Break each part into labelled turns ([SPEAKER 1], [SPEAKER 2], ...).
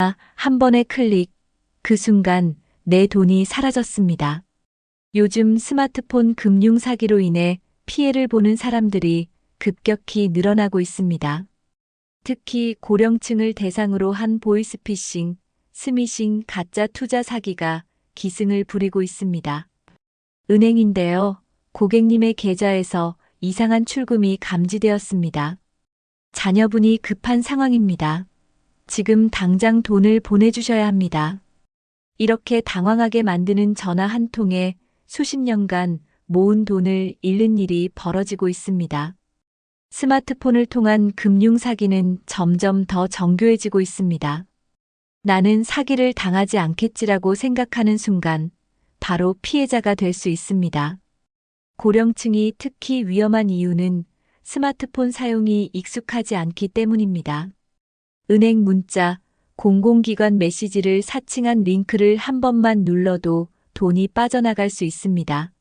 [SPEAKER 1] 그러나 한 번의 클릭, 그 순간 내 돈이 사라졌습니다. 요즘 스마트폰 금융 사기로 인해 피해를 보는 사람들이 급격히 늘어나고 있습니다. 특히 고령층을 대상으로 한 보이스피싱, 스미싱 가짜 투자 사기가 기승을 부리고 있습니다. 은행인데요. 고객님의 계좌에서 이상한 출금이 감지되었습니다. 자녀분이 급한 상황입니다. 지금 당장 돈을 보내주셔야 합니다. 이렇게 당황하게 만드는 전화 한 통에 수십 년간 모은 돈을 잃는 일이 벌어지고 있습니다. 스마트폰을 통한 금융 사기는 점점 더 정교해지고 있습니다. 나는 사기를 당하지 않겠지라고 생각하는 순간 바로 피해자가 될 수 있습니다. 고령층이 특히 위험한 이유는 스마트폰 사용이 익숙하지 않기 때문입니다. 은행 문자, 공공기관 메시지를 사칭한 링크를 한 번만 눌러도 돈이 빠져나갈 수 있습니다.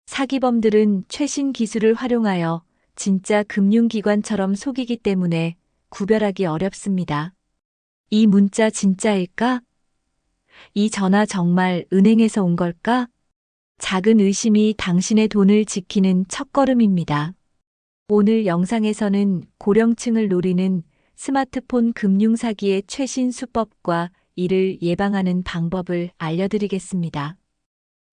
[SPEAKER 1] 사기범들은 최신 기술을 활용하여 진짜 금융기관처럼 속이기 때문에 구별하기 어렵습니다. 이 문자 진짜일까? 이 전화 정말 은행에서 온 걸까? 작은 의심이 당신의 돈을 지키는 첫걸음입니다. 오늘 영상에서는 고령층을 노리는 스마트폰 금융 사기의 최신 수법과 이를 예방하는 방법을 알려드리겠습니다.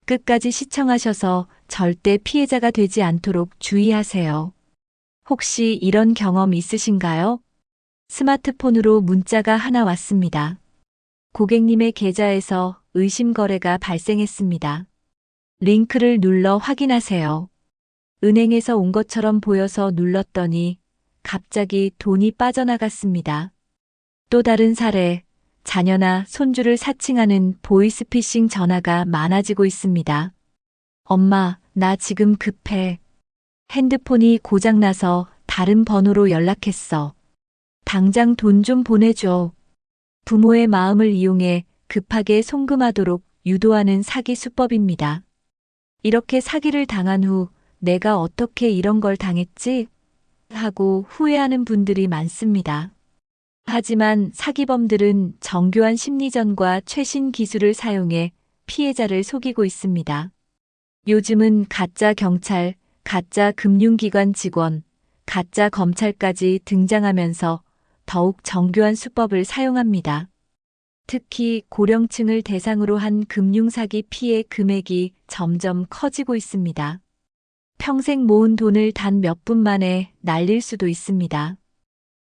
[SPEAKER 1] 끝까지 시청하셔서 절대 피해자가 되지 않도록 주의하세요. 혹시 이런 경험 있으신가요? 스마트폰으로 문자가 하나 왔습니다. 고객님의 계좌에서 의심 거래가 발생했습니다. 링크를 눌러 확인하세요. 은행에서 온 것처럼 보여서 눌렀더니 갑자기 돈이 빠져나갔습니다. 또 다른 사례, 자녀나 손주를 사칭하는 보이스피싱 전화가 많아지고 있습니다. 엄마, 나 지금 급해. 핸드폰이 고장나서 다른 번호로 연락했어. 당장 돈 좀 보내줘. 부모의 마음을 이용해 급하게 송금하도록 유도하는 사기 수법입니다. 이렇게 사기를 당한 후 내가 어떻게 이런 걸 당했지? 하고 후회하는 분들이 많습니다. 하지만 사기범들은 정교한 심리전과 최신 기술을 사용해 피해자를 속이고 있습니다. 요즘은 가짜 경찰, 가짜 금융기관 직원, 가짜 검찰까지 등장하면서 더욱 정교한 수법을 사용합니다. 특히 고령층을 대상으로 한 금융사기 피해 금액이 점점 커지고 있습니다. 평생 모은 돈을 단 몇 분 만에 날릴 수도 있습니다.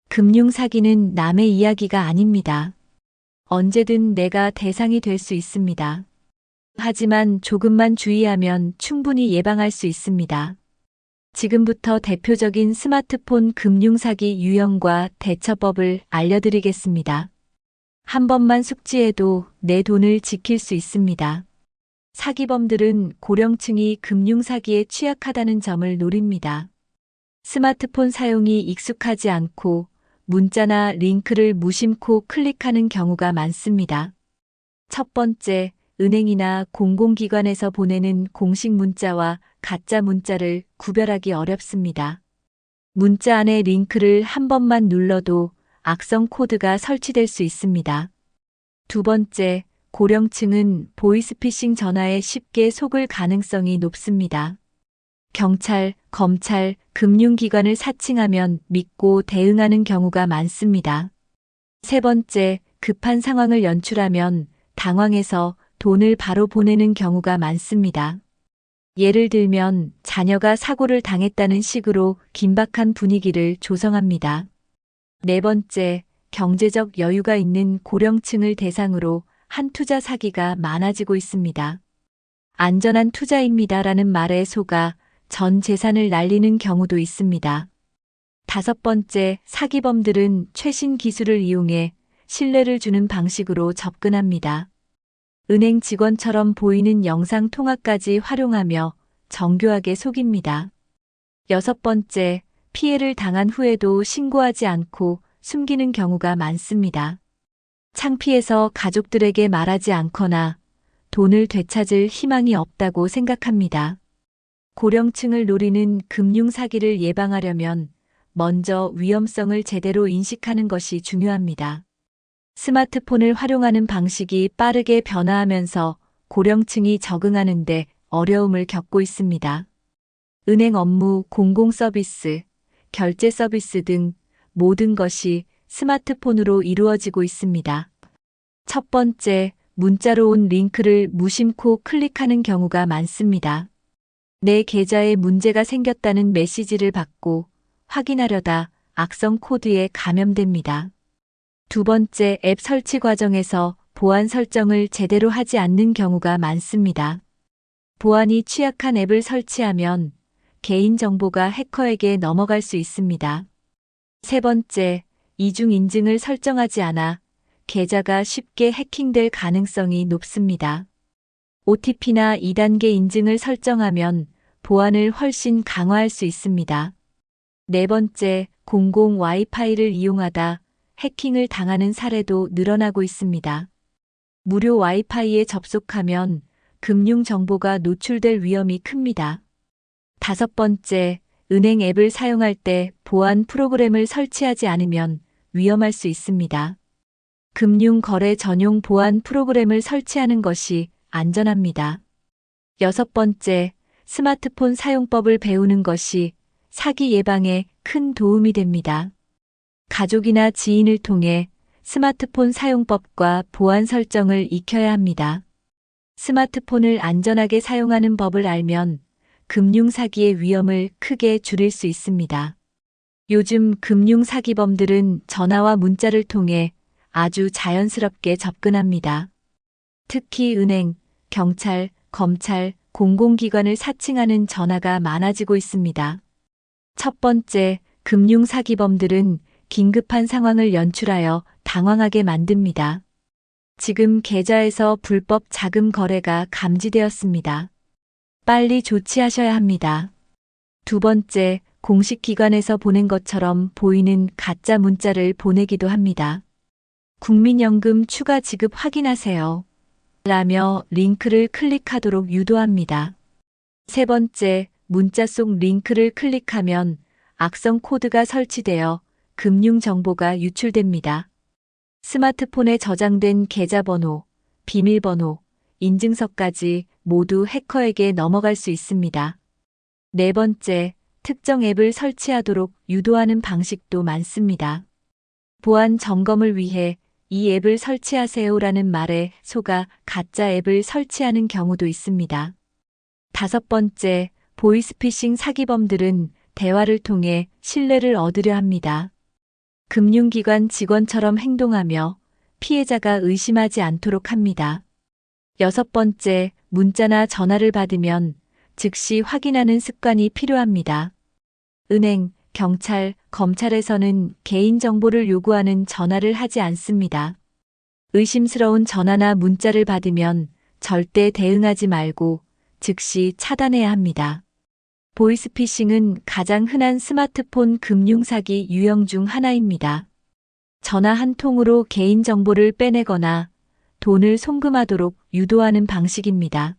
[SPEAKER 1] 금융사기는 남의 이야기가 아닙니다. 언제든 내가 대상이 될 수 있습니다. 하지만 조금만 주의하면 충분히 예방할 수 있습니다. 지금부터 대표적인 스마트폰 금융사기 유형과 대처법을 알려드리겠습니다. 한 번만 숙지해도 내 돈을 지킬 수 있습니다. 사기범들은 고령층이 금융사기에 취약하다는 점을 노립니다. 스마트폰 사용이 익숙하지 않고 문자나 링크를 무심코 클릭하는 경우가 많습니다. 첫 번째, 은행이나 공공기관에서 보내는 공식 문자와 가짜 문자를 구별하기 어렵습니다. 문자 안에 링크를 한 번만 눌러도 악성 코드가 설치될 수 있습니다. 두 번째, 고령층은 보이스피싱 전화에 쉽게 속을 가능성이 높습니다. 경찰, 검찰, 금융기관을 사칭하면 믿고 대응하는 경우가 많습니다. 세 번째, 급한 상황을 연출하면 당황해서 돈을 바로 보내는 경우가 많습니다. 예를 들면 자녀가 사고를 당했다는 식으로 긴박한 분위기를 조성합니다. 네 번째, 경제적 여유가 있는 고령층을 대상으로 한 투자 사기가 많아지고 있습니다. 안전한 투자입니다라는 말에 속아 전 재산을 날리는 경우도 있습니다. 다섯 번째, 사기범들은 최신 기술을 이용해 신뢰를 주는 방식으로 접근합니다. 은행 직원처럼 보이는 영상 통화까지 활용하며 정교하게 속입니다. 여섯 번째, 피해를 당한 후에도 신고하지 않고 숨기는 경우가 많습니다. 창피해서 가족들에게 말하지 않거나 돈을 되찾을 희망이 없다고 생각합니다. 고령층을 노리는 금융사기를 예방하려면 먼저 위험성을 제대로 인식하는 것이 중요합니다. 스마트폰을 활용하는 방식이 빠르게 변화하면서 고령층이 적응하는데 어려움을 겪고 있습니다. 은행 업무, 공공 서비스, 결제 서비스 등 모든 것이 스마트폰으로 이루어지고 있습니다. 첫 번째, 문자로 온 링크를 무심코 클릭하는 경우가 많습니다. 내 계좌에 문제가 생겼다는 메시지를 받고 확인하려다 악성 코드에 감염됩니다. 두 번째, 앱 설치 과정에서 보안 설정을 제대로 하지 않는 경우가 많습니다. 보안이 취약한 앱을 설치하면 개인정보가 해커에게 넘어갈 수 있습니다. 세 번째, 이중 인증을 설정하지 않아 계좌가 쉽게 해킹될 가능성이 높습니다. OTP나 2단계 인증을 설정하면 보안을 훨씬 강화할 수 있습니다. 네 번째, 공공 와이파이를 이용하다 해킹을 당하는 사례도 늘어나고 있습니다. 무료 와이파이에 접속하면 금융 정보가 노출될 위험이 큽니다. 다섯 번째, 은행 앱을 사용할 때 보안 프로그램을 설치하지 않으면 위험할 수 있습니다. 금융 거래 전용 보안 프로그램을 설치하는 것이 안전합니다. 여섯 번째, 스마트폰 사용법을 배우는 것이 사기 예방에 큰 도움이 됩니다. 가족이나 지인을 통해 스마트폰 사용법과 보안 설정을 익혀야 합니다. 스마트폰을 안전하게 사용하는 법을 알면 금융 사기의 위험을 크게 줄일 수 있습니다. 요즘 금융 사기범들은 전화와 문자를 통해 아주 자연스럽게 접근합니다. 특히 은행, 경찰, 검찰, 공공기관을 사칭하는 전화가 많아지고 있습니다. 첫 번째, 금융 사기범들은 긴급한 상황을 연출하여 당황하게 만듭니다. 지금 계좌에서 불법 자금 거래가 감지되었습니다. 빨리 조치하셔야 합니다. 두 번째, 공식 기관에서 보낸 것처럼 보이는 가짜 문자를 보내기도 합니다. 국민연금 추가 지급 확인하세요. 라며 링크를 클릭하도록 유도합니다. 세 번째, 문자 속 링크를 클릭하면 악성 코드가 설치되어 금융 정보가 유출됩니다. 스마트폰에 저장된 계좌번호, 비밀번호, 인증서까지 모두 해커에게 넘어갈 수 있습니다. 네 번째, 특정 앱을 설치하도록 유도하는 방식도 많습니다. 보안 점검을 위해 이 앱을 설치하세요라는 말에 속아 가짜 앱을 설치하는 경우도 있습니다. 다섯 번째, 보이스피싱 사기범들은 대화를 통해 신뢰를 얻으려 합니다. 금융기관 직원처럼 행동하며 피해자가 의심하지 않도록 합니다. 여섯 번째, 문자나 전화를 받으면 즉시 확인하는 습관이 필요합니다. 은행, 경찰, 검찰에서는 개인정보를 요구하는 전화를 하지 않습니다. 의심스러운 전화나 문자를 받으면 절대 대응하지 말고 즉시 차단해야 합니다. 보이스피싱은 가장 흔한 스마트폰 금융사기 유형 중 하나입니다. 전화 한 통으로 개인정보를 빼내거나 돈을 송금하도록 유도하는 방식입니다.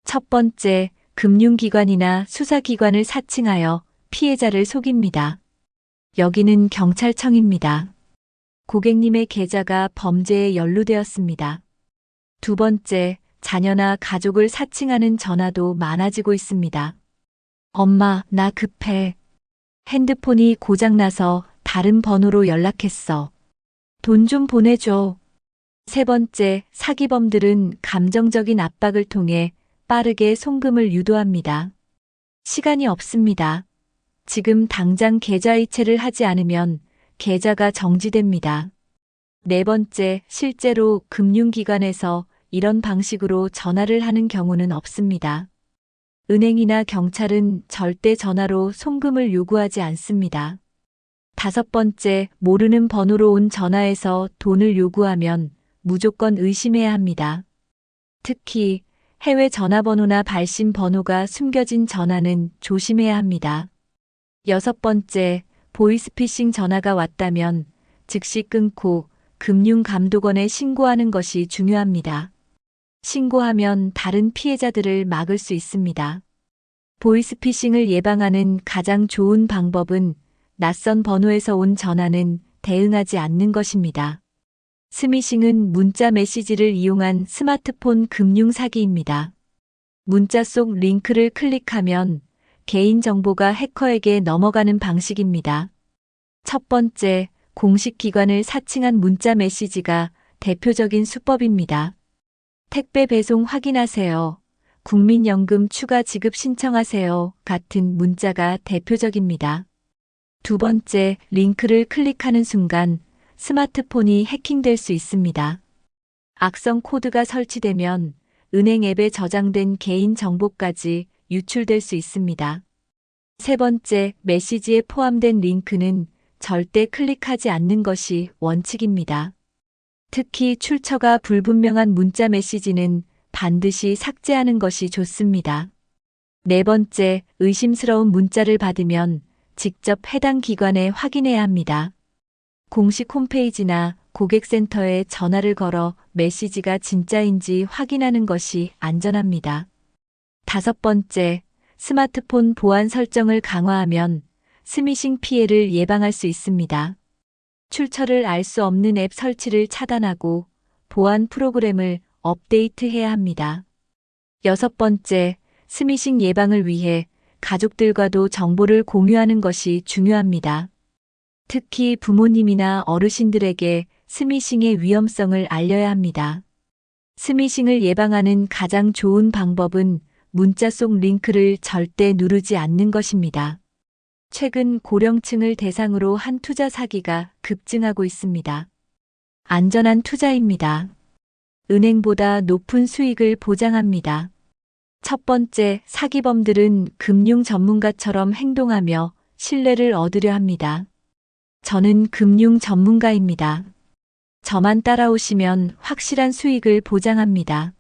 [SPEAKER 1] 첫 번째, 금융기관이나 수사기관을 사칭하여 피해자를 속입니다. 여기는 경찰청입니다. 고객님의 계좌가 범죄에 연루되었습니다. 두 번째, 자녀나 가족을 사칭하는 전화도 많아지고 있습니다. 엄마, 나 급해. 핸드폰이 고장나서 다른 번호로 연락했어. 돈 좀 보내줘. 세 번째, 사기범들은 감정적인 압박을 통해 빠르게 송금을 유도합니다. 시간이 없습니다. 지금 당장 계좌 이체를 하지 않으면 계좌가 정지됩니다. 네 번째, 실제로 금융기관에서 이런 방식으로 전화를 하는 경우는 없습니다. 은행이나 경찰은 절대 전화로 송금을 요구하지 않습니다. 다섯 번째, 모르는 번호로 온 전화에서 돈을 요구하면 무조건 의심해야 합니다. 특히 해외 전화번호나 발신 번호가 숨겨진 전화는 조심해야 합니다. 여섯 번째, 보이스피싱 전화가 왔다면 즉시 끊고 금융감독원에 신고하는 것이 중요합니다. 신고하면 다른 피해자들을 막을 수 있습니다. 보이스피싱을 예방하는 가장 좋은 방법은 낯선 번호에서 온 전화는 대응하지 않는 것입니다. 스미싱은 문자 메시지를 이용한 스마트폰 금융 사기입니다. 문자 속 링크를 클릭하면 개인정보가 해커에게 넘어가는 방식입니다. 첫 번째, 공식 기관을 사칭한 문자 메시지가 대표적인 수법입니다. 택배 배송 확인하세요. 국민연금 추가 지급 신청하세요. 같은 문자가 대표적입니다. 두 번째, 링크를 클릭하는 순간 스마트폰이 해킹될 수 있습니다. 악성 코드가 설치되면 은행 앱에 저장된 개인 정보까지 유출될 수 있습니다. 세 번째, 메시지에 포함된 링크는 절대 클릭하지 않는 것이 원칙입니다. 특히 출처가 불분명한 문자 메시지는 반드시 삭제하는 것이 좋습니다. 네 번째, 의심스러운 문자를 받으면 직접 해당 기관에 확인해야 합니다. 공식 홈페이지나 고객센터에 전화를 걸어 메시지가 진짜인지 확인하는 것이 안전합니다. 다섯 번째, 스마트폰 보안 설정을 강화하면 스미싱 피해를 예방할 수 있습니다. 출처를 알 수 없는 앱 설치를 차단하고 보안 프로그램을 업데이트해야 합니다. 여섯 번째, 스미싱 예방을 위해 가족들과도 정보를 공유하는 것이 중요합니다. 특히 부모님이나 어르신들에게 스미싱의 위험성을 알려야 합니다. 스미싱을 예방하는 가장 좋은 방법은 문자 속 링크를 절대 누르지 않는 것입니다. 최근 고령층을 대상으로 한 투자 사기가 급증하고 있습니다. 안전한 투자입니다. 은행보다 높은 수익을 보장합니다. 첫 번째, 사기범들은 금융 전문가처럼 행동하며 신뢰를 얻으려 합니다. 저는 금융 전문가입니다. 저만 따라오시면 확실한 수익을 보장합니다.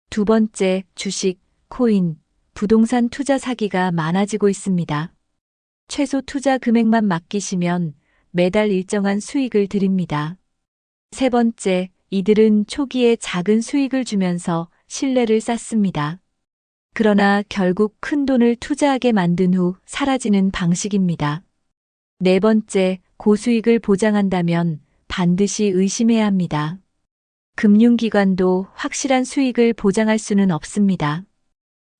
[SPEAKER 1] 두 번째, 주식, 코인, 부동산 투자 사기가 많아지고 있습니다. 최소 투자 금액만 맡기시면 매달 일정한 수익을 드립니다. 세 번째, 이들은 초기에 작은 수익을 주면서 신뢰를 쌓습니다. 그러나 결국 큰 돈을 투자하게 만든 후 사라지는 방식입니다. 네 번째, 고수익을 보장한다면 반드시 의심해야 합니다. 금융기관도 확실한 수익을 보장할 수는 없습니다.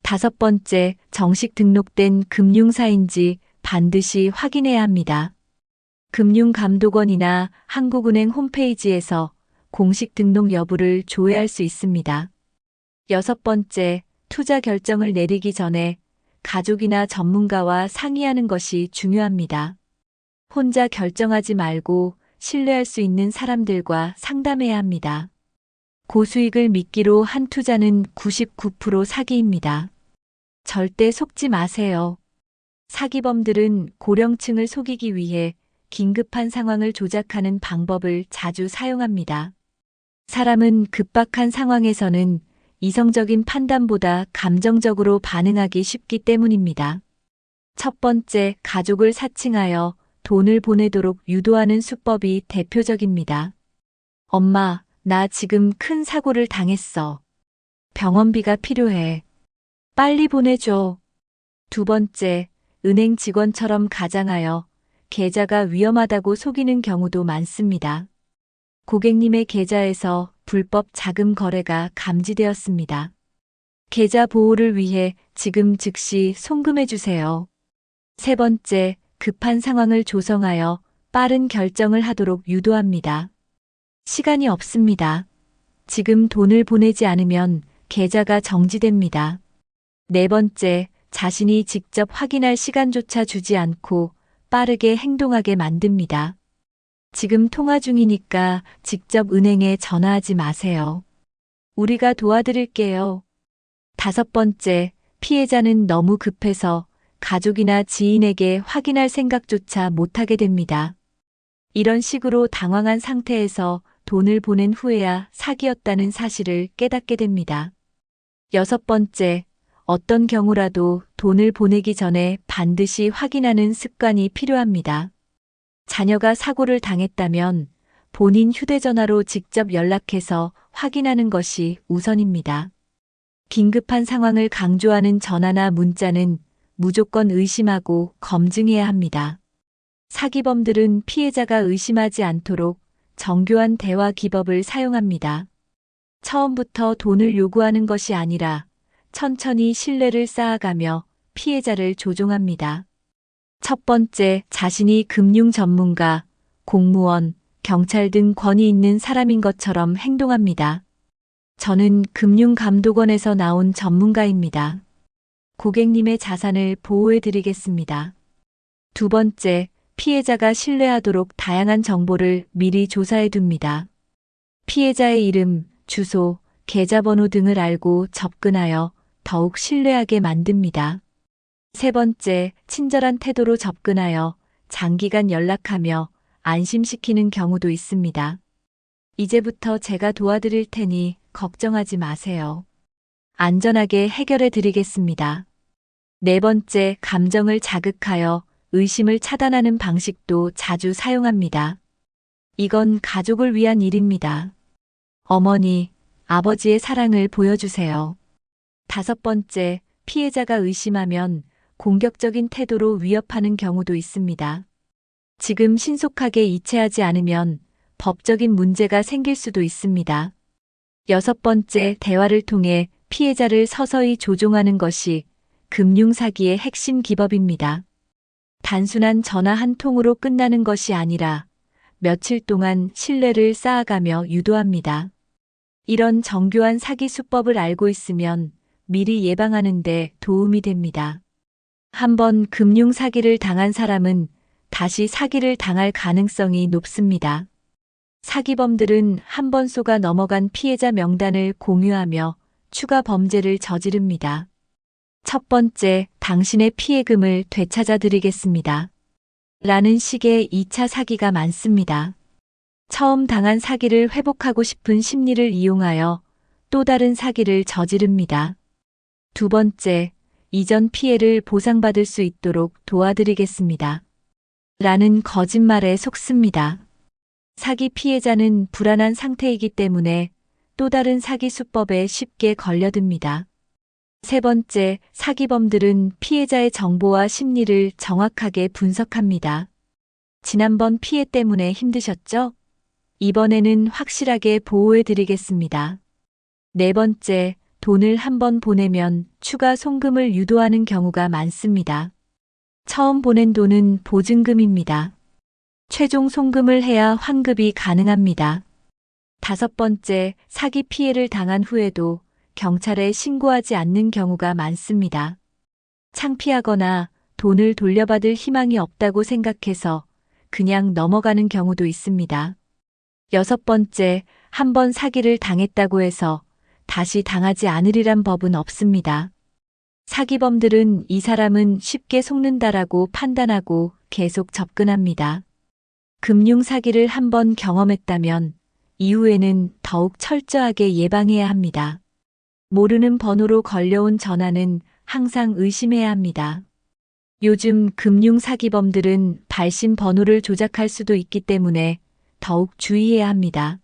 [SPEAKER 1] 다섯 번째, 정식 등록된 금융사인지 반드시 확인해야 합니다. 금융감독원이나 한국은행 홈페이지에서 공식 등록 여부를 조회할 수 있습니다. 여섯 번째, 투자 결정을 내리기 전에 가족이나 전문가와 상의하는 것이 중요합니다. 혼자 결정하지 말고 신뢰할 수 있는 사람들과 상담해야 합니다. 고수익을 미끼로 한 투자는 99% 사기입니다. 절대 속지 마세요. 사기범들은 고령층을 속이기 위해 긴급한 상황을 조작하는 방법을 자주 사용합니다. 사람은 급박한 상황에서는 이성적인 판단보다 감정적으로 반응하기 쉽기 때문입니다. 첫 번째, 가족을 사칭하여 돈을 보내도록 유도하는 수법이 대표적입니다. 엄마, 나 지금 큰 사고를 당했어. 병원비가 필요해. 빨리 보내줘. 두 번째, 은행 직원처럼 가장하여 계좌가 위험하다고 속이는 경우도 많습니다. 고객님의 계좌에서 불법 자금 거래가 감지되었습니다. 계좌 보호를 위해 지금 즉시 송금해 주세요. 세 번째, 급한 상황을 조성하여 빠른 결정을 하도록 유도합니다. 시간이 없습니다. 지금 돈을 보내지 않으면 계좌가 정지됩니다. 네 번째, 자신이 직접 확인할 시간조차 주지 않고 빠르게 행동하게 만듭니다. 지금 통화 중이니까 직접 은행에 전화하지 마세요. 우리가 도와드릴게요. 다섯 번째, 피해자는 너무 급해서 가족이나 지인에게 확인할 생각조차 못하게 됩니다. 이런 식으로 당황한 상태에서 돈을 보낸 후에야 사기였다는 사실을 깨닫게 됩니다. 여섯 번째, 어떤 경우라도 돈을 보내기 전에 반드시 확인하는 습관이 필요합니다. 자녀가 사고를 당했다면 본인 휴대전화로 직접 연락해서 확인하는 것이 우선입니다. 긴급한 상황을 강조하는 전화나 문자는 무조건 의심하고 검증해야 합니다. 사기범들은 피해자가 의심하지 않도록 정교한 대화 기법을 사용합니다. 처음부터 돈을 요구하는 것이 아니라 천천히 신뢰를 쌓아가며 피해자를 조종합니다. 첫 번째, 자신이 금융 전문가, 공무원, 경찰 등 권위 있는 사람인 것처럼 행동합니다. 저는 금융감독원에서 나온 전문가입니다. 고객님의 자산을 보호해 드리겠습니다. 두 번째, 피해자가 신뢰하도록 다양한 정보를 미리 조사해 둡니다. 피해자의 이름, 주소, 계좌번호 등을 알고 접근하여 더욱 신뢰하게 만듭니다. 세 번째, 친절한 태도로 접근하여 장기간 연락하며 안심시키는 경우도 있습니다. 이제부터 제가 도와드릴 테니 걱정하지 마세요. 안전하게 해결해 드리겠습니다. 네 번째, 감정을 자극하여 의심을 차단하는 방식도 자주 사용합니다. 이건 가족을 위한 일입니다. 어머니, 아버지의 사랑을 보여주세요. 다섯 번째, 피해자가 의심하면 공격적인 태도로 위협하는 경우도 있습니다. 지금 신속하게 이체하지 않으면 법적인 문제가 생길 수도 있습니다. 여섯 번째, 대화를 통해 피해자를 서서히 조종하는 것이 금융사기의 핵심 기법입니다. 단순한 전화 한 통으로 끝나는 것이 아니라 며칠 동안 신뢰를 쌓아가며 유도합니다. 이런 정교한 사기 수법을 알고 있으면 미리 예방하는 데 도움이 됩니다. 한번 금융사기를 당한 사람은 다시 사기를 당할 가능성이 높습니다. 사기범들은 한 번 속아 넘어간 피해자 명단을 공유하며 추가 범죄를 저지릅니다. 첫 번째, 당신의 피해금을 되찾아 드리겠습니다. 라는 식의 2차 사기가 많습니다. 처음 당한 사기를 회복하고 싶은 심리를 이용하여 또 다른 사기를 저지릅니다. 두 번째, 이전 피해를 보상받을 수 있도록 도와드리겠습니다. 라는 거짓말에 속습니다. 사기 피해자는 불안한 상태이기 때문에 또 다른 사기 수법에 쉽게 걸려듭니다. 세 번째, 사기범들은 피해자의 정보와 심리를 정확하게 분석합니다. 지난번 피해 때문에 힘드셨죠? 이번에는 확실하게 보호해 드리겠습니다. 네 번째, 돈을 한 번 보내면 추가 송금을 유도하는 경우가 많습니다. 처음 보낸 돈은 보증금입니다. 최종 송금을 해야 환급이 가능합니다. 다섯 번째, 사기 피해를 당한 후에도 경찰에 신고하지 않는 경우가 많습니다. 창피하거나 돈을 돌려받을 희망이 없다고 생각해서 그냥 넘어가는 경우도 있습니다. 여섯 번째, 한 번 사기를 당했다고 해서 다시 당하지 않으리란 법은 없습니다. 사기범들은 이 사람은 쉽게 속는다라고 판단하고 계속 접근합니다. 금융 사기를 한 번 경험했다면 이후에는 더욱 철저하게 예방해야 합니다. 모르는 번호로 걸려온 전화는 항상 의심해야 합니다. 요즘 금융 사기범들은 발신 번호를 조작할 수도 있기 때문에 더욱 주의해야 합니다.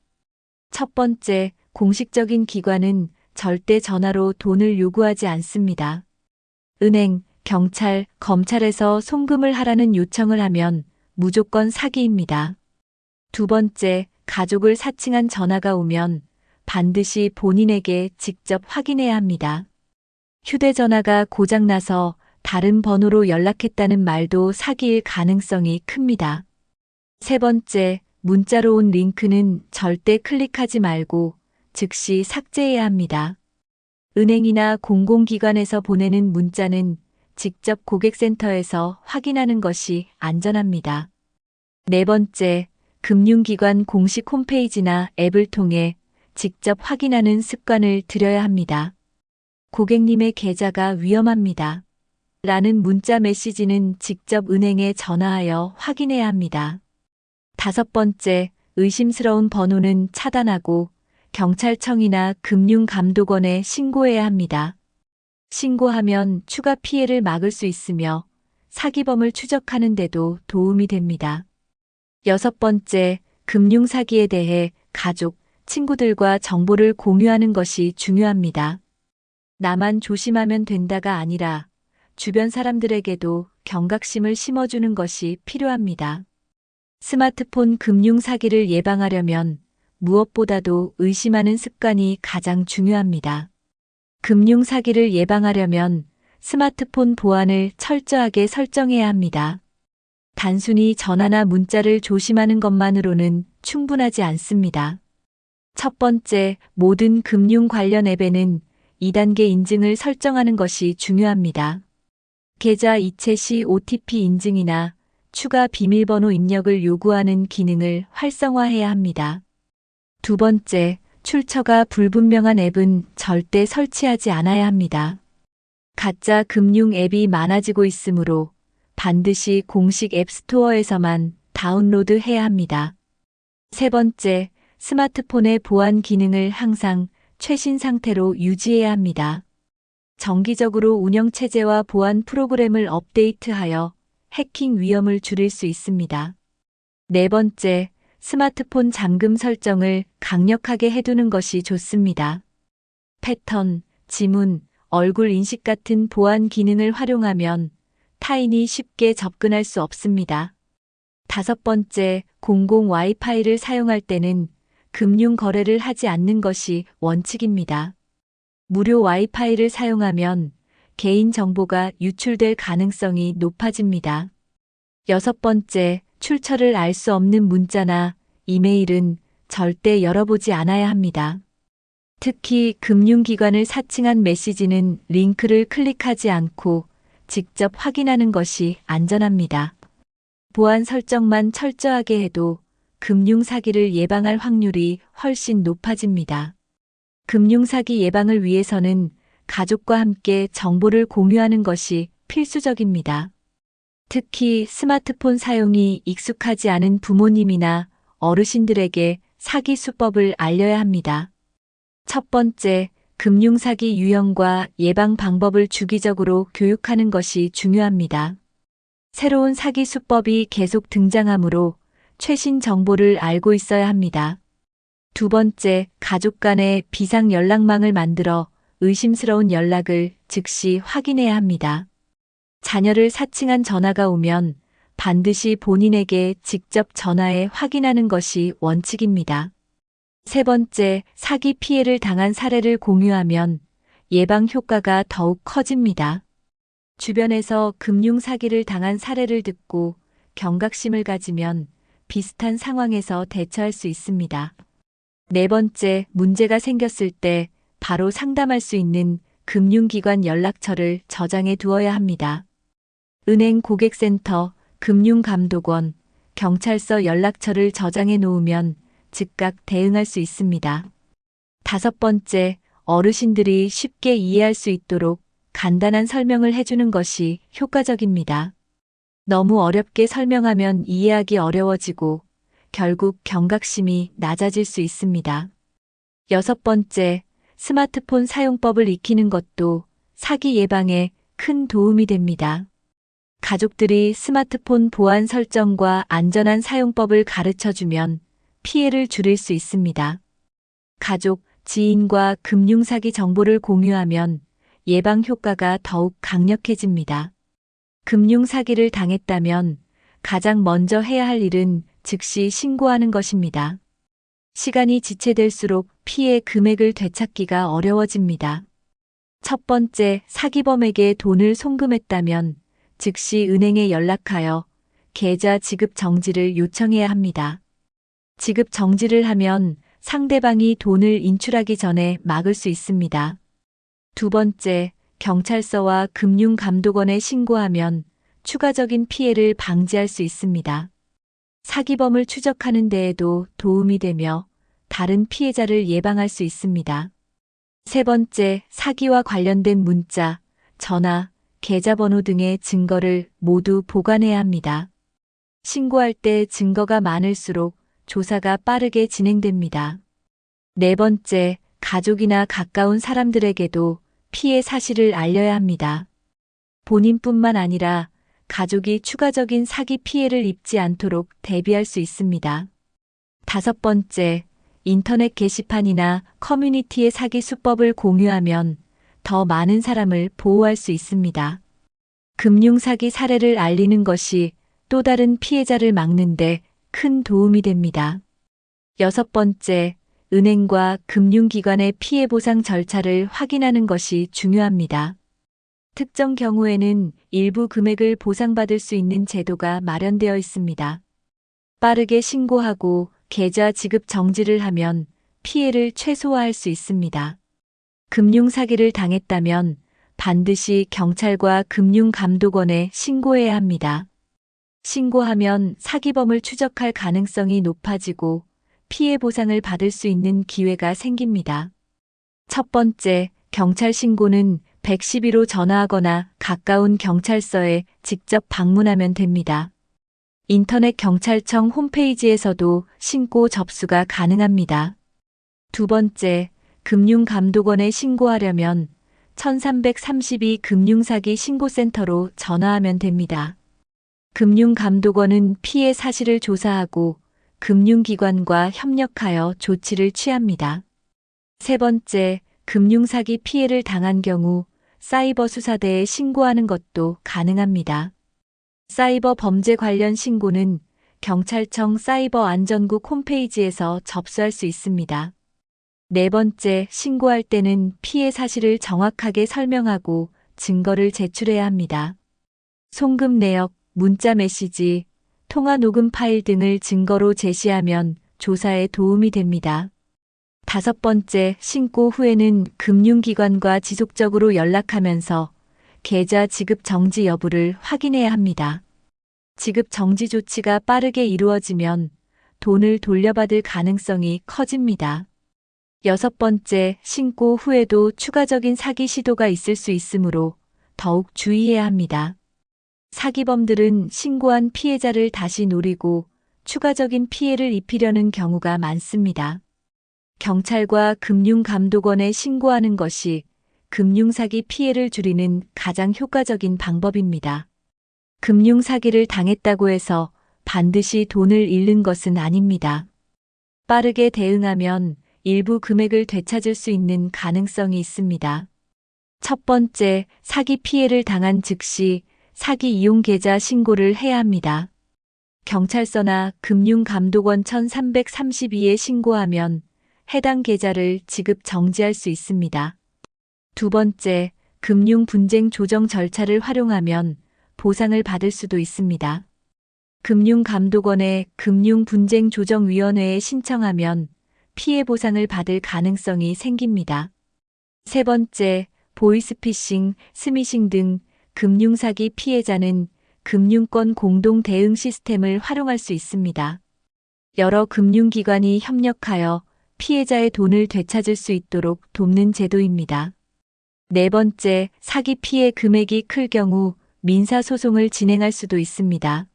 [SPEAKER 1] 첫 번째, 공식적인 기관은 절대 전화로 돈을 요구하지 않습니다. 은행, 경찰, 검찰에서 송금을 하라는 요청을 하면 무조건 사기입니다. 두 번째, 가족을 사칭한 전화가 오면 반드시 본인에게 직접 확인해야 합니다. 휴대전화가 고장나서 다른 번호로 연락했다는 말도 사기일 가능성이 큽니다. 세 번째, 문자로 온 링크는 절대 클릭하지 말고 즉시 삭제해야 합니다. 은행이나 공공기관에서 보내는 문자는 직접 고객센터에서 확인하는 것이 안전합니다. 네 번째, 금융기관 공식 홈페이지나 앱을 통해 직접 확인하는 습관을 들여야 합니다. 고객님의 계좌가 위험합니다. 라는 문자 메시지는 직접 은행에 전화하여 확인해야 합니다. 다섯 번째, 의심스러운 번호는 차단하고 경찰청이나 금융감독원에 신고해야 합니다. 신고하면 추가 피해를 막을 수 있으며 사기범을 추적하는 데도 도움이 됩니다. 여섯 번째, 금융사기에 대해 가족, 친구들과 정보를 공유하는 것이 중요합니다. 나만 조심하면 된다가 아니라 주변 사람들에게도 경각심을 심어주는 것이 필요합니다. 스마트폰 금융 사기를 예방하려면 무엇보다도 의심하는 습관이 가장 중요합니다. 금융 사기를 예방하려면 스마트폰 보안을 철저하게 설정해야 합니다. 단순히 전화나 문자를 조심하는 것만으로는 충분하지 않습니다. 첫 번째, 모든 금융 관련 앱에는 2단계 인증을 설정하는 것이 중요합니다. 계좌 이체 시 OTP 인증이나 추가 비밀번호 입력을 요구하는 기능을 활성화해야 합니다. 두 번째, 출처가 불분명한 앱은 절대 설치하지 않아야 합니다. 가짜 금융 앱이 많아지고 있으므로 반드시 공식 앱스토어에서만 다운로드해야 합니다. 세 번째, 스마트폰의 보안 기능을 항상 최신 상태로 유지해야 합니다. 정기적으로 운영체제와 보안 프로그램을 업데이트하여 해킹 위험을 줄일 수 있습니다. 네 번째, 스마트폰 잠금 설정을 강력하게 해두는 것이 좋습니다. 패턴, 지문, 얼굴 인식 같은 보안 기능을 활용하면 타인이 쉽게 접근할 수 없습니다. 다섯 번째, 공공 와이파이를 사용할 때는 금융 거래를 하지 않는 것이 원칙입니다. 무료 와이파이를 사용하면 개인 정보가 유출될 가능성이 높아집니다. 여섯 번째, 출처를 알 수 없는 문자나 이메일은 절대 열어보지 않아야 합니다. 특히 금융기관을 사칭한 메시지는 링크를 클릭하지 않고 직접 확인하는 것이 안전합니다. 보안 설정만 철저하게 해도 금융 사기를 예방할 확률이 훨씬 높아집니다. 금융 사기 예방을 위해서는 가족과 함께 정보를 공유하는 것이 필수적입니다. 특히 스마트폰 사용이 익숙하지 않은 부모님이나 어르신들에게 사기 수법을 알려야 합니다. 첫 번째, 금융 사기 유형과 예방 방법을 주기적으로 교육하는 것이 중요합니다. 새로운 사기 수법이 계속 등장하므로 최신 정보를 알고 있어야 합니다. 두 번째, 가족 간의 비상 연락망을 만들어 의심스러운 연락을 즉시 확인해야 합니다. 자녀를 사칭한 전화가 오면 반드시 본인에게 직접 전화해 확인하는 것이 원칙입니다. 세 번째, 사기 피해를 당한 사례를 공유하면 예방 효과가 더욱 커집니다. 주변에서 금융 사기를 당한 사례를 듣고 경각심을 가지면 비슷한 상황에서 대처할 수 있습니다. 네 번째, 문제가 생겼을 때 바로 상담할 수 있는 금융기관 연락처를 저장해 두어야 합니다. 은행 고객센터, 금융감독원, 경찰서 연락처를 저장해 놓으면 즉각 대응할 수 있습니다. 다섯 번째, 어르신들이 쉽게 이해할 수 있도록 간단한 설명을 해주는 것이 효과적입니다. 너무 어렵게 설명하면 이해하기 어려워지고 결국 경각심이 낮아질 수 있습니다. 여섯 번째, 스마트폰 사용법을 익히는 것도 사기 예방에 큰 도움이 됩니다. 가족들이 스마트폰 보안 설정과 안전한 사용법을 가르쳐주면 피해를 줄일 수 있습니다. 가족, 지인과 금융사기 정보를 공유하면 예방 효과가 더욱 강력해집니다. 금융사기를 당했다면 가장 먼저 해야 할 일은 즉시 신고하는 것입니다. 시간이 지체될수록 피해 금액을 되찾기가 어려워집니다. 첫 번째, 사기범에게 돈을 송금했다면 즉시 은행에 연락하여 계좌 지급 정지를 요청해야 합니다. 지급 정지를 하면 상대방이 돈을 인출하기 전에 막을 수 있습니다. 두 번째, 경찰서와 금융감독원에 신고하면 추가적인 피해를 방지할 수 있습니다. 사기범을 추적하는 데에도 도움이 되며 다른 피해자를 예방할 수 있습니다. 세 번째, 사기와 관련된 문자, 전화, 계좌번호 등의 증거를 모두 보관해야 합니다. 신고할 때 증거가 많을수록 조사가 빠르게 진행됩니다. 네 번째, 가족이나 가까운 사람들에게도 피해 사실을 알려야 합니다. 본인뿐만 아니라 가족이 추가적인 사기 피해를 입지 않도록 대비할 수 있습니다. 다섯 번째, 인터넷 게시판이나 커뮤니티의 사기 수법을 공유하면 더 많은 사람을 보호할 수 있습니다. 금융사기 사례를 알리는 것이 또 다른 피해자를 막는 데 큰 도움이 됩니다. 여섯 번째, 은행과 금융기관의 피해 보상 절차를 확인하는 것이 중요합니다. 특정 경우에는 일부 금액을 보상받을 수 있는 제도가 마련되어 있습니다. 빠르게 신고하고 계좌 지급 정지를 하면 피해를 최소화할 수 있습니다. 금융 사기를 당했다면 반드시 경찰과 금융감독원에 신고해야 합니다. 신고하면 사기범을 추적할 가능성이 높아지고 피해 보상을 받을 수 있는 기회가 생깁니다. 첫 번째, 경찰 신고는 112로 전화하거나 가까운 경찰서에 직접 방문하면 됩니다. 인터넷 경찰청 홈페이지에서도 신고 접수가 가능합니다. 두 번째, 금융감독원에 신고하려면 1332 금융사기 신고센터로 전화하면 됩니다. 금융감독원은 피해 사실을 조사하고 금융기관과 협력하여 조치를 취합니다. 세 번째, 금융사기 피해를 당한 경우 사이버 수사대에 신고하는 것도 가능합니다. 사이버 범죄 관련 신고는 경찰청 사이버 안전국 홈페이지에서 접수할 수 있습니다. 네 번째, 신고할 때는 피해 사실을 정확하게 설명하고 증거를 제출해야 합니다. 송금 내역, 문자 메시지, 통화 녹음 파일 등을 증거로 제시하면 조사에 도움이 됩니다. 다섯 번째, 신고 후에는 금융기관과 지속적으로 연락하면서 계좌 지급 정지 여부를 확인해야 합니다. 지급 정지 조치가 빠르게 이루어지면 돈을 돌려받을 가능성이 커집니다. 여섯 번째, 신고 후에도 추가적인 사기 시도가 있을 수 있으므로 더욱 주의해야 합니다. 사기범들은 신고한 피해자를 다시 노리고 추가적인 피해를 입히려는 경우가 많습니다. 경찰과 금융감독원에 신고하는 것이 금융사기 피해를 줄이는 가장 효과적인 방법입니다. 금융사기를 당했다고 해서 반드시 돈을 잃는 것은 아닙니다. 빠르게 대응하면 일부 금액을 되찾을 수 있는 가능성이 있습니다. 첫 번째, 사기 피해를 당한 즉시 사기 이용 계좌 신고를 해야 합니다. 경찰서나 금융감독원 1332에 신고하면 해당 계좌를 지급 정지할 수 있습니다. 두 번째, 금융 분쟁 조정 절차를 활용하면 보상을 받을 수도 있습니다. 금융감독원의 금융분쟁조정위원회에 신청하면 피해 보상을 받을 가능성이 생깁니다. 세 번째, 보이스피싱, 스미싱 등 금융사기 피해자는 금융권 공동 대응 시스템을 활용할 수 있습니다. 여러 금융기관이 협력하여 피해자의 돈을 되찾을 수 있도록 돕는 제도입니다. 네 번째, 사기 피해 금액이 클 경우 민사소송을 진행할 수도 있습니다.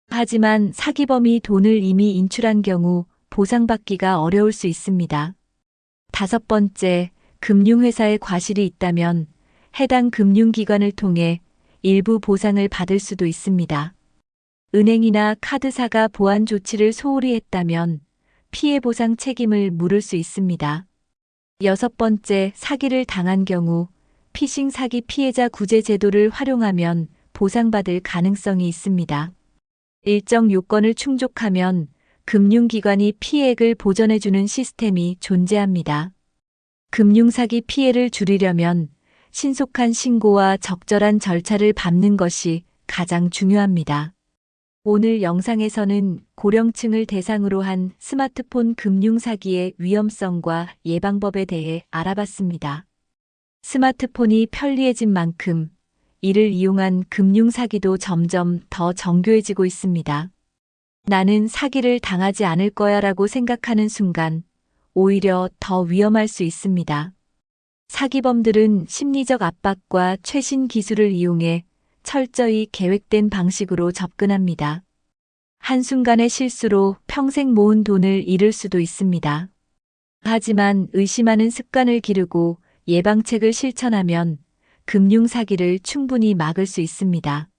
[SPEAKER 1] 하지만 사기범이 돈을 이미 인출한 경우 보상받기가 어려울 수 있습니다. 다섯 번째, 금융회사에 과실이 있다면 해당 금융기관을 통해 일부 보상을 받을 수도 있습니다. 은행이나 카드사가 보안 조치를 소홀히 했다면 피해 보상 책임을 물을 수 있습니다. 여섯 번째, 사기를 당한 경우 피싱 사기 피해자 구제 제도를 활용하면 보상받을 가능성이 있습니다. 일정 요건을 충족하면 금융기관이 피해액을 보전해주는 시스템이 존재합니다. 금융사기 피해를 줄이려면 신속한 신고와 적절한 절차를 밟는 것이 가장 중요합니다. 오늘 영상에서는 고령층을 대상으로 한 스마트폰 금융사기의 위험성과 예방법에 대해 알아봤습니다. 스마트폰이 편리해진 만큼 이를 이용한 금융사기도 점점 더 정교해지고 있습니다. 나는 사기를 당하지 않을 거야라고 생각하는 순간 오히려 더 위험할 수 있습니다. 사기범들은 심리적 압박과 최신 기술을 이용해 철저히 계획된 방식으로 접근합니다. 한순간의 실수로 평생 모은 돈을 잃을 수도 있습니다. 하지만 의심하는 습관을 기르고 예방책을 실천하면 금융사기를 충분히 막을 수 있습니다.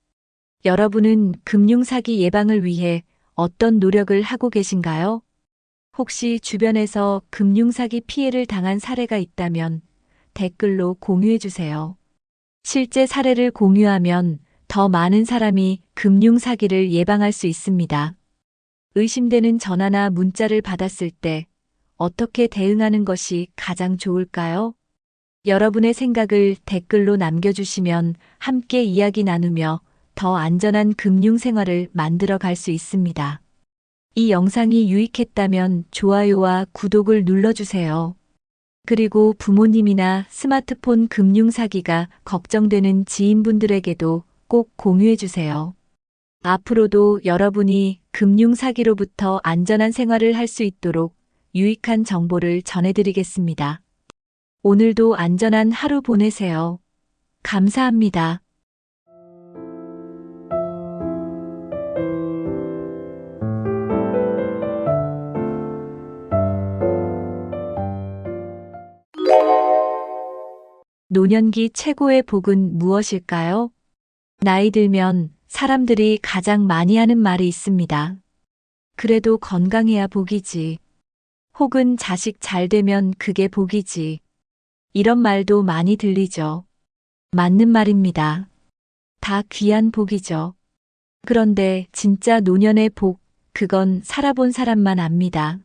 [SPEAKER 1] 여러분은 금융사기 예방을 위해 어떤 노력을 하고 계신가요? 혹시 주변에서 금융사기 피해를 당한 사례가 있다면 댓글로 공유해 주세요. 실제 사례를 공유하면 더 많은 사람이 금융사기를 예방할 수 있습니다. 의심되는 전화나 문자를 받았을 때 어떻게 대응하는 것이 가장 좋을까요? 여러분의 생각을 댓글로 남겨주시면 함께 이야기 나누며 더 안전한 금융 생활을 만들어 갈 수 있습니다. 이 영상이 유익했다면 좋아요와 구독을 눌러주세요. 그리고 부모님이나 스마트폰 금융 사기가 걱정되는 지인분들에게도 꼭 공유해주세요. 앞으로도 여러분이 금융 사기로부터 안전한 생활을 할 수 있도록 유익한 정보를 전해드리겠습니다. 오늘도 안전한 하루 보내세요. 감사합니다. 노년기 최고의 복은 무엇일까요? 나이 들면 사람들이 가장 많이 하는 말이 있습니다. 그래도 건강해야 복이지. 혹은 자식 잘 되면 그게 복이지. 이런 말도 많이 들리죠. 맞는 말입니다. 다 귀한 복이죠. 그런데 진짜 노년의 복, 그건 살아본 사람만 압니다.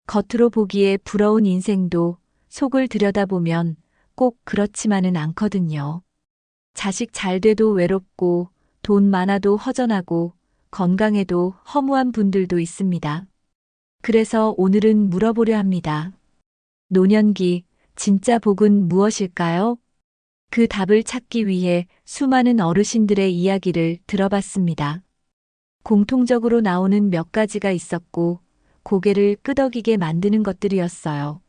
[SPEAKER 1] 겉으로 보기에 부러운 인생도 속을 들여다보면 꼭 그렇지만은 않거든요. 자식 잘 돼도 외롭고 돈 많아도 허전하고 건강해도 허무한 분들도 있습니다. 그래서 오늘은 물어보려 합니다. 노년기 진짜 복은 무엇일까요? 그 답을 찾기 위해 수많은 어르신들의 이야기를 들어봤습니다. 공통적으로 나오는 몇 가지가 있었고 고개를 끄덕이게 만드는 것들이었어요.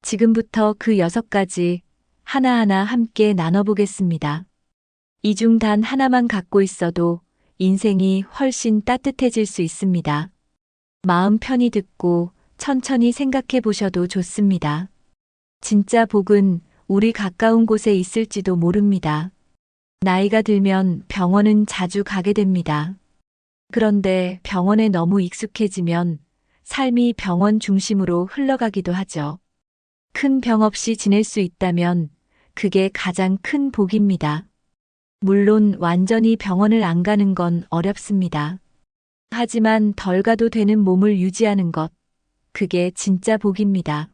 [SPEAKER 1] 지금부터 그 6가지 하나하나 함께 나눠보겠습니다. 이 중 단 하나만 갖고 있어도 인생이 훨씬 따뜻해질 수 있습니다. 마음 편히 듣고 천천히 생각해 보셔도 좋습니다. 진짜 복은 우리 가까운 곳에 있을지도 모릅니다. 나이가 들면 병원은 자주 가게 됩니다. 그런데 병원에 너무 익숙해지면 삶이 병원 중심으로 흘러가기도 하죠. 큰 병 없이 지낼 수 있다면 그게 가장 큰 복입니다. 물론 완전히 병원을 안 가는 건 어렵습니다. 하지만 덜 가도 되는 몸을 유지하는 것, 그게 진짜 복입니다.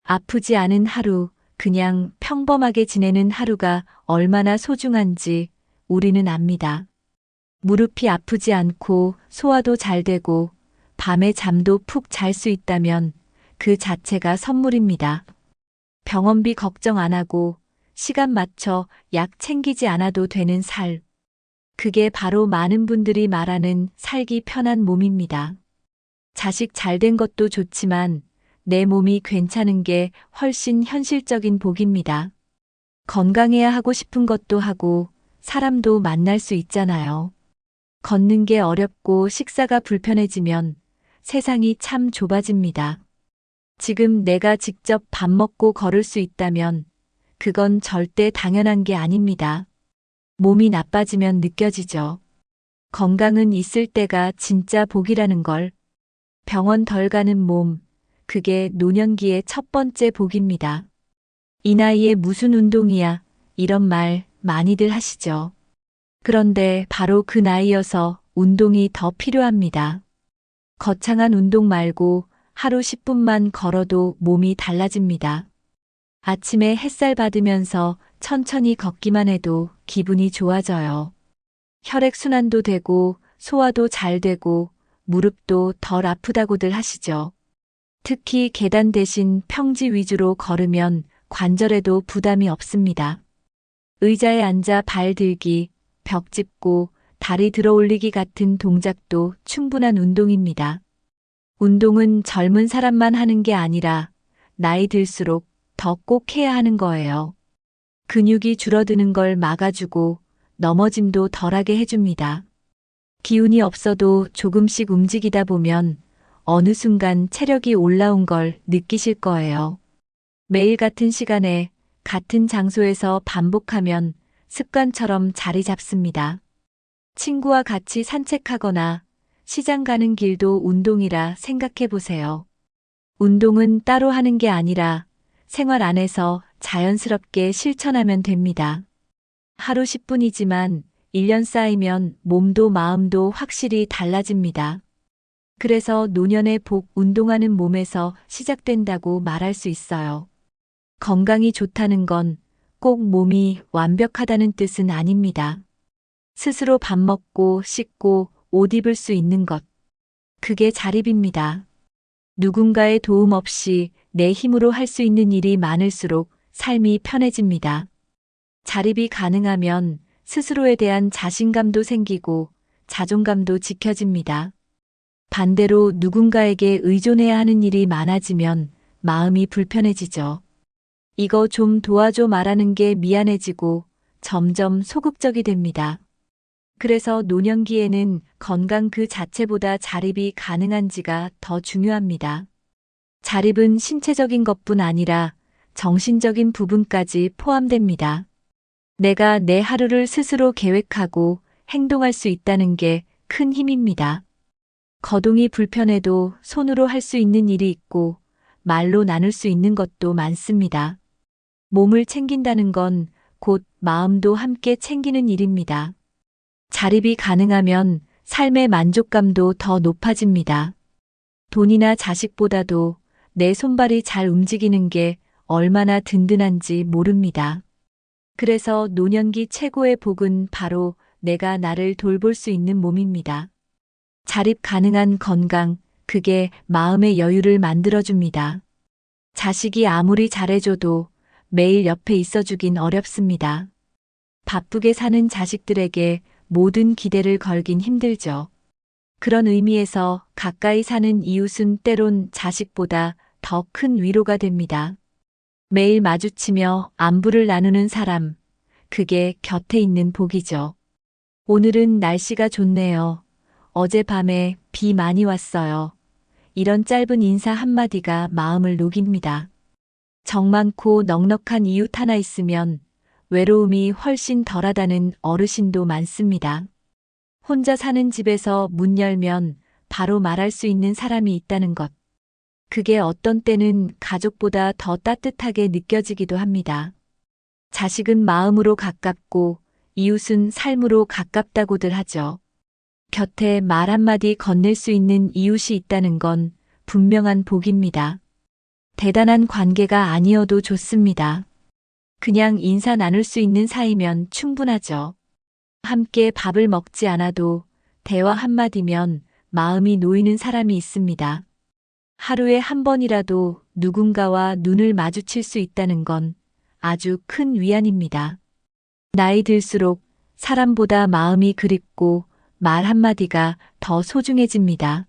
[SPEAKER 1] 아프지 않은 하루, 그냥 평범하게 지내는 하루가 얼마나 소중한지 우리는 압니다. 무릎이 아프지 않고 소화도 잘 되고 밤에 잠도 푹 잘 수 있다면 그 자체가 선물입니다. 병원비 걱정 안 하고 시간 맞춰 약 챙기지 않아도 되는 살. 그게 바로 많은 분들이 말하는 살기 편한 몸입니다. 자식 잘 된 것도 좋지만 내 몸이 괜찮은 게 훨씬 현실적인 복입니다. 건강해야 하고 싶은 것도 하고 사람도 만날 수 있잖아요. 걷는 게 어렵고 식사가 불편해지면 세상이 참 좁아집니다. 지금 내가 직접 밥 먹고 걸을 수 있다면 그건 절대 당연한 게 아닙니다. 몸이 나빠지면 느껴지죠. 건강은 있을 때가 진짜 복이라는 걸. 병원 덜 가는 몸, 그게 노년기의 첫 번째 복입니다. 이 나이에 무슨 운동이야, 이런 말 많이들 하시죠. 그런데 바로 그 나이여서 운동이 더 필요합니다. 거창한 운동 말고 하루 10분만 걸어도 몸이 달라집니다. 아침에 햇살 받으면서 천천히 걷기만 해도 기분이 좋아져요. 혈액순환도 되고 소화도 잘 되고 무릎도 덜 아프다고들 하시죠. 특히 계단 대신 평지 위주로 걸으면 관절에도 부담이 없습니다. 의자에 앉아 발 들기, 벽 짚고 다리 들어 올리기 같은 동작도 충분한 운동입니다. 운동은 젊은 사람만 하는 게 아니라 나이 들수록 더 꼭 해야 하는 거예요. 근육이 줄어드는 걸 막아주고 넘어짐도 덜하게 해줍니다. 기운이 없어도 조금씩 움직이다 보면 어느 순간 체력이 올라온 걸 느끼실 거예요. 매일 같은 시간에 같은 장소에서 반복하면 습관처럼 자리 잡습니다. 친구와 같이 산책하거나 시장 가는 길도 운동이라 생각해 보세요. 운동은 따로 하는 게 아니라 생활 안에서 자연스럽게 실천하면 됩니다. 하루 10분이지만 1년 쌓이면 몸도 마음도 확실히 달라집니다. 그래서 노년의 복, 운동하는 몸에서 시작된다고 말할 수 있어요. 건강이 좋다는 건 꼭 몸이 완벽하다는 뜻은 아닙니다. 스스로 밥 먹고 씻고 옷 입을 수 있는 것. 그게 자립입니다. 누군가의 도움 없이 내 힘으로 할 수 있는 일이 많을수록 삶이 편해집니다. 자립이 가능하면 스스로에 대한 자신감도 생기고 자존감도 지켜집니다. 반대로 누군가에게 의존해야 하는 일이 많아지면 마음이 불편해지죠. 이거 좀 도와줘 말하는 게 미안해지고 점점 소극적이 됩니다. 그래서 노년기에는 건강 그 자체보다 자립이 가능한지가 더 중요합니다. 자립은 신체적인 것뿐 아니라 정신적인 부분까지 포함됩니다. 내가 내 하루를 스스로 계획하고 행동할 수 있다는 게 큰 힘입니다. 거동이 불편해도 손으로 할 수 있는 일이 있고 말로 나눌 수 있는 것도 많습니다. 몸을 챙긴다는 건 곧 마음도 함께 챙기는 일입니다. 자립이 가능하면 삶의 만족감도 더 높아집니다. 돈이나 자식보다도 내 손발이 잘 움직이는 게 얼마나 든든한지 모릅니다. 그래서 노년기 최고의 복은 바로 내가 나를 돌볼 수 있는 몸입니다. 자립 가능한 건강, 그게 마음의 여유를 만들어줍니다. 자식이 아무리 잘해줘도 매일 옆에 있어주긴 어렵습니다. 바쁘게 사는 자식들에게 모든 기대를 걸긴 힘들죠. 그런 의미에서 가까이 사는 이웃은 때론 자식보다 더 큰 위로가 됩니다. 매일 마주치며 안부를 나누는 사람, 그게 곁에 있는 복이죠. 오늘은 날씨가 좋네요. 어젯밤에 비 많이 왔어요. 이런 짧은 인사 한마디가 마음을 녹입니다. 정 많고 넉넉한 이웃 하나 있으면 외로움이 훨씬 덜하다는 어르신도 많습니다. 혼자 사는 집에서 문 열면 바로 말할 수 있는 사람이 있다는 것. 그게 어떤 때는 가족보다 더 따뜻하게 느껴지기도 합니다. 자식은 마음으로 가깝고 이웃은 삶으로 가깝다고들 하죠. 곁에 말 한마디 건넬 수 있는 이웃이 있다는 건 분명한 복입니다. 대단한 관계가 아니어도 좋습니다. 그냥 인사 나눌 수 있는 사이면 충분하죠. 함께 밥을 먹지 않아도 대화 한마디면 마음이 놓이는 사람이 있습니다. 하루에 한 번이라도 누군가와 눈을 마주칠 수 있다는 건 아주 큰 위안입니다. 나이 들수록 사람보다 마음이 그립고 말 한마디가 더 소중해집니다.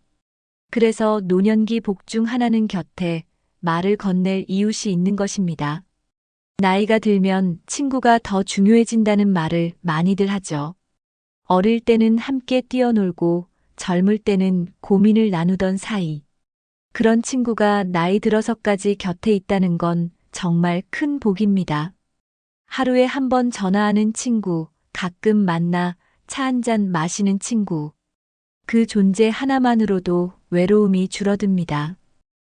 [SPEAKER 1] 그래서 노년기 복 중 하나는 곁에 말을 건넬 이웃이 있는 것입니다. 나이가 들면 친구가 더 중요해진다는 말을 많이들 하죠. 어릴 때는 함께 뛰어놀고 젊을 때는 고민을 나누던 사이. 그런 친구가 나이 들어서까지 곁에 있다는 건 정말 큰 복입니다. 하루에 한 번 전화하는 친구, 가끔 만나 차 한 잔 마시는 친구. 그 존재 하나만으로도 외로움이 줄어듭니다.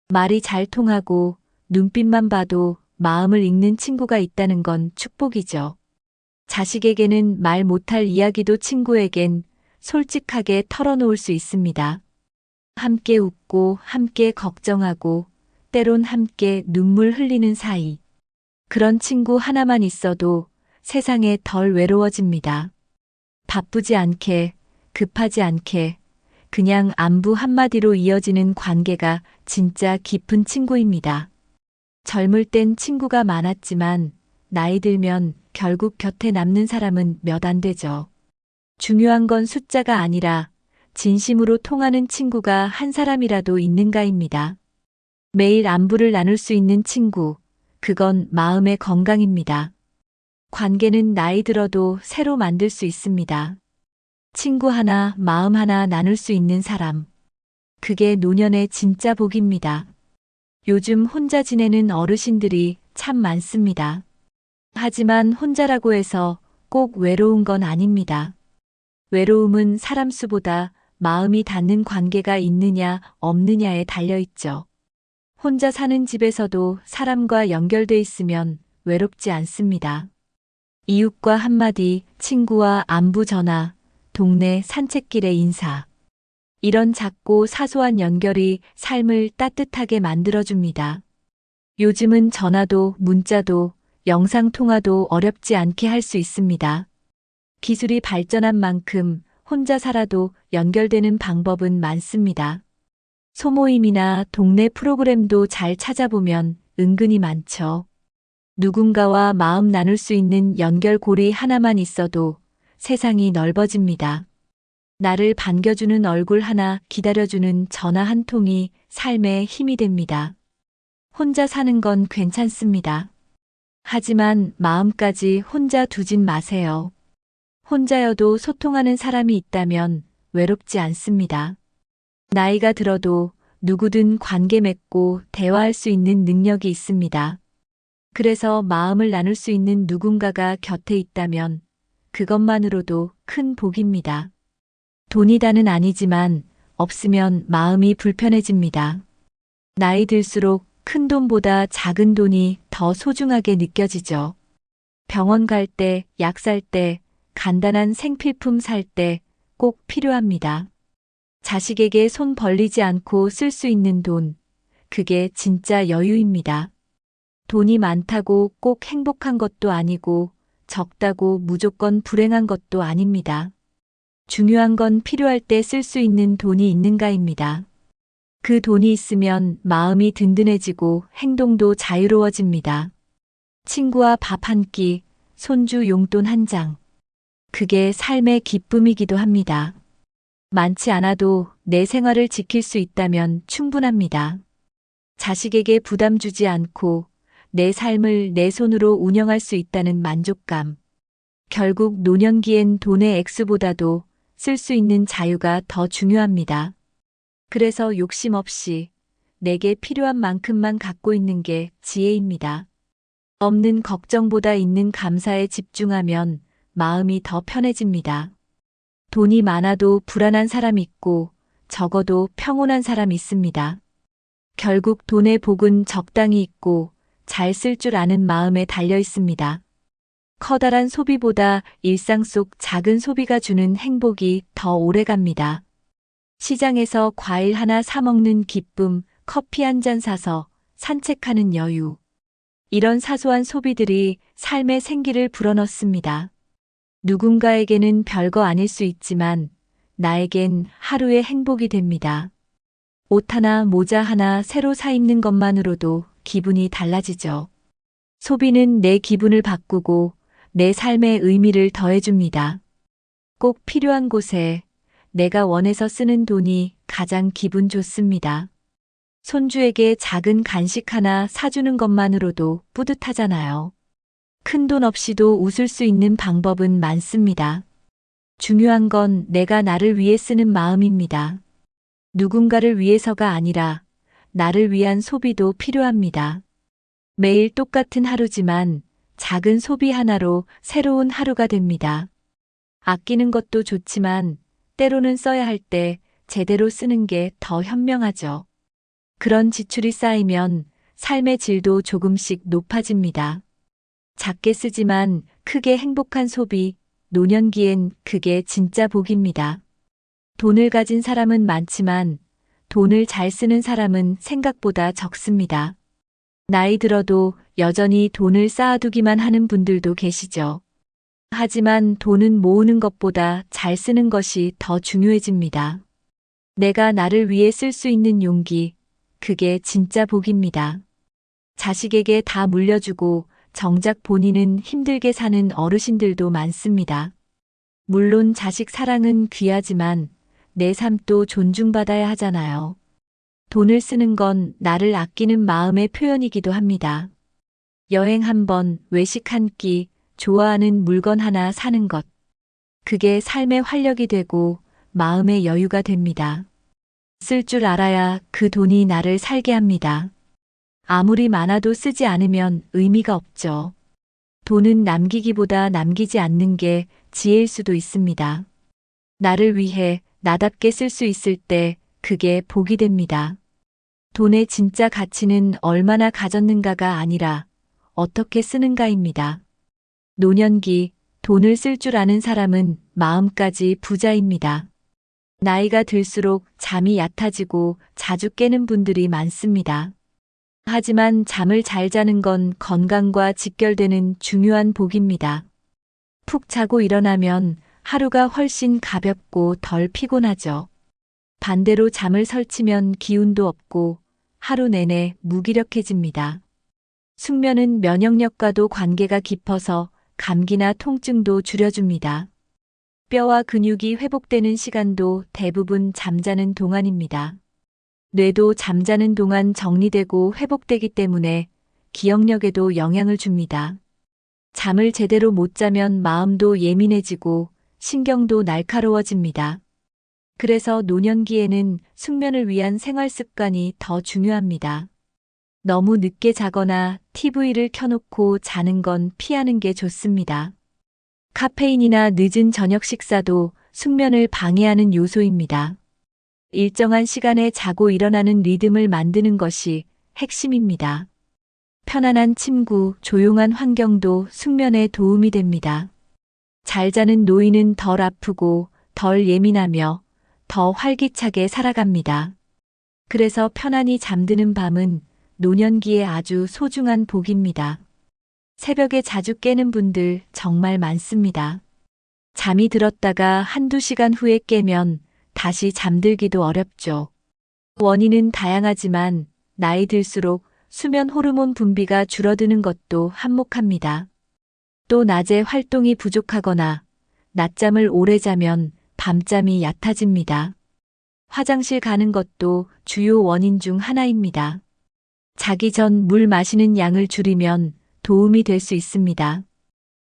[SPEAKER 1] 말이 잘 통하고 눈빛만 봐도 마음을 읽는 친구가 있다는 건 축복이죠. 자식에게는 말 못할 이야기도 친구에겐 솔직하게 털어놓을 수 있습니다. 함께 웃고 함께 걱정하고 때론 함께 눈물 흘리는 사이. 그런 친구 하나만 있어도 세상에 덜 외로워집니다. 바쁘지 않게, 급하지 않게, 그냥 안부 한마디로 이어지는 관계가 진짜 깊은 친구입니다. 젊을 땐 친구가 많았지만 나이 들면 결국 곁에 남는 사람은 몇 안 되죠. 중요한 건 숫자가 아니라 진심으로 통하는 친구가 한 사람이라도 있는가입니다. 매일 안부를 나눌 수 있는 친구, 그건 마음의 건강입니다. 관계는 나이 들어도 새로 만들 수 있습니다. 친구 하나, 마음 하나 나눌 수 있는 사람. 그게 노년의 진짜 복입니다. 요즘 혼자 지내는 어르신들이 참 많습니다. 하지만 혼자라고 해서 꼭 외로운 건 아닙니다. 외로움은 사람 수보다 마음이 닿는 관계가 있느냐 없느냐에 달려있죠. 혼자 사는 집에서도 사람과 연결돼 있으면 외롭지 않습니다. 이웃과 한마디, 친구와 안부 전화, 동네 산책길의 인사. 이런 작고 사소한 연결이 삶을 따뜻하게 만들어줍니다. 요즘은 전화도, 문자도, 영상통화도 어렵지 않게 할 수 있습니다. 기술이 발전한 만큼 혼자 살아도 연결되는 방법은 많습니다. 소모임이나 동네 프로그램도 잘 찾아보면 은근히 많죠. 누군가와 마음 나눌 수 있는 연결고리 하나만 있어도 세상이 넓어집니다. 나를 반겨주는 얼굴 하나, 기다려주는 전화 한 통이 삶의 힘이 됩니다. 혼자 사는 건 괜찮습니다. 하지만 마음까지 혼자 두진 마세요. 혼자여도 소통하는 사람이 있다면 외롭지 않습니다. 나이가 들어도 누구든 관계 맺고 대화할 수 있는 능력이 있습니다. 그래서 마음을 나눌 수 있는 누군가가 곁에 있다면 그것만으로도 큰 복입니다. 돈이 다는 아니지만 없으면 마음이 불편해집니다. 나이 들수록 큰 돈보다 작은 돈이 더 소중하게 느껴지죠. 병원 갈 때, 약 살 때, 간단한 생필품 살 때 꼭 필요합니다. 자식에게 손 벌리지 않고 쓸 수 있는 돈, 그게 진짜 여유입니다. 돈이 많다고 꼭 행복한 것도 아니고 적다고 무조건 불행한 것도 아닙니다. 중요한 건 필요할 때 쓸 수 있는 돈이 있는가입니다. 그 돈이 있으면 마음이 든든해지고 행동도 자유로워집니다. 친구와 밥 한 끼, 손주 용돈 한 장. 그게 삶의 기쁨이기도 합니다. 많지 않아도 내 생활을 지킬 수 있다면 충분합니다. 자식에게 부담 주지 않고 내 삶을 내 손으로 운영할 수 있다는 만족감. 결국 노년기엔 돈의 액수보다도 쓸 수 있는 자유가 더 중요합니다. 그래서 욕심 없이 내게 필요한 만큼만 갖고 있는 게 지혜입니다. 없는 걱정보다 있는 감사에 집중하면 마음이 더 편해집니다. 돈이 많아도 불안한 사람 있고 적어도 평온한 사람 있습니다. 결국 돈의 복은 적당히 있고 잘 쓸 줄 아는 마음에 달려 있습니다. 커다란 소비보다 일상 속 작은 소비가 주는 행복이 더 오래갑니다. 시장에서 과일 하나 사 먹는 기쁨, 커피 한 잔 사서 산책하는 여유. 이런 사소한 소비들이 삶의 생기를 불어넣습니다. 누군가에게는 별거 아닐 수 있지만 나에겐 하루의 행복이 됩니다. 옷 하나, 모자 하나 새로 사 입는 것만으로도 기분이 달라지죠. 소비는 내 기분을 바꾸고 내 삶의 의미를 더해줍니다. 꼭 필요한 곳에 내가 원해서 쓰는 돈이 가장 기분 좋습니다. 손주에게 작은 간식 하나 사주는 것만으로도 뿌듯하잖아요. 큰 돈 없이도 웃을 수 있는 방법은 많습니다. 중요한 건 내가 나를 위해 쓰는 마음입니다. 누군가를 위해서가 아니라 나를 위한 소비도 필요합니다. 매일 똑같은 하루지만 작은 소비 하나로 새로운 하루가 됩니다. 아끼는 것도 좋지만 때로는 써야 할 때 제대로 쓰는 게 더 현명하죠. 그런 지출이 쌓이면 삶의 질도 조금씩 높아집니다. 작게 쓰지만 크게 행복한 소비, 노년기엔 그게 진짜 복입니다. 돈을 가진 사람은 많지만 돈을 잘 쓰는 사람은 생각보다 적습니다. 나이 들어도 여전히 돈을 쌓아두기만 하는 분들도 계시죠. 하지만 돈은 모으는 것보다 잘 쓰는 것이 더 중요해집니다. 내가 나를 위해 쓸 수 있는 용기, 그게 진짜 복입니다. 자식에게 다 물려주고 정작 본인은 힘들게 사는 어르신들도 많습니다. 물론 자식 사랑은 귀하지만 내 삶도 존중받아야 하잖아요. 돈을 쓰는 건 나를 아끼는 마음의 표현이기도 합니다. 여행 한 번, 외식 한 끼, 좋아하는 물건 하나 사는 것. 그게 삶의 활력이 되고 마음의 여유가 됩니다. 쓸 줄 알아야 그 돈이 나를 살게 합니다. 아무리 많아도 쓰지 않으면 의미가 없죠. 돈은 남기기보다 남기지 않는 게 지혜일 수도 있습니다. 나를 위해 나답게 쓸 수 있을 때 그게 복이 됩니다. 돈의 진짜 가치는 얼마나 가졌는가가 아니라 어떻게 쓰는가입니다. 노년기, 돈을 쓸 줄 아는 사람은 마음까지 부자입니다. 나이가 들수록 잠이 얕아지고 자주 깨는 분들이 많습니다. 하지만 잠을 잘 자는 건 건강과 직결되는 중요한 복입니다. 푹 자고 일어나면 하루가 훨씬 가볍고 덜 피곤하죠. 반대로 잠을 설치면 기운도 없고 하루 내내 무기력해집니다. 숙면은 면역력과도 관계가 깊어서 감기나 통증도 줄여줍니다. 뼈와 근육이 회복되는 시간도 대부분 잠자는 동안입니다. 뇌도 잠자는 동안 정리되고 회복되기 때문에 기억력에도 영향을 줍니다. 잠을 제대로 못 자면 마음도 예민해지고 신경도 날카로워집니다. 그래서 노년기에는 숙면을 위한 생활 습관이 더 중요합니다. 너무 늦게 자거나 TV를 켜놓고 자는 건 피하는 게 좋습니다. 카페인이나 늦은 저녁 식사도 숙면을 방해하는 요소입니다. 일정한 시간에 자고 일어나는 리듬을 만드는 것이 핵심입니다. 편안한 침구, 조용한 환경도 숙면에 도움이 됩니다. 잘 자는 노인은 덜 아프고 덜 예민하며 더 활기차게 살아갑니다. 그래서 편안히 잠드는 밤은 노년기에 아주 소중한 복입니다. 새벽에 자주 깨는 분들 정말 많습니다. 잠이 들었다가 한두 시간 후에 깨면 다시 잠들기도 어렵죠. 원인은 다양하지만 나이 들수록 수면 호르몬 분비가 줄어드는 것도 한몫합니다. 또 낮에 활동이 부족하거나 낮잠을 오래 자면 밤잠이 얕아집니다. 화장실 가는 것도 주요 원인 중 하나입니다. 자기 전 물 마시는 양을 줄이면 도움이 될 수 있습니다.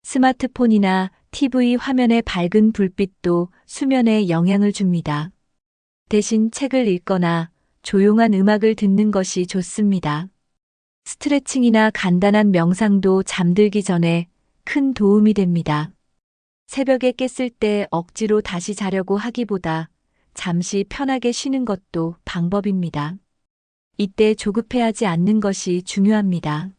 [SPEAKER 1] 스마트폰이나 TV 화면의 밝은 불빛도 수면에 영향을 줍니다. 대신 책을 읽거나 조용한 음악을 듣는 것이 좋습니다. 스트레칭이나 간단한 명상도 잠들기 전에 큰 도움이 됩니다. 새벽에 깼을 때 억지로 다시 자려고 하기보다 잠시 편하게 쉬는 것도 방법입니다. 이때 조급해하지 않는 것이 중요합니다.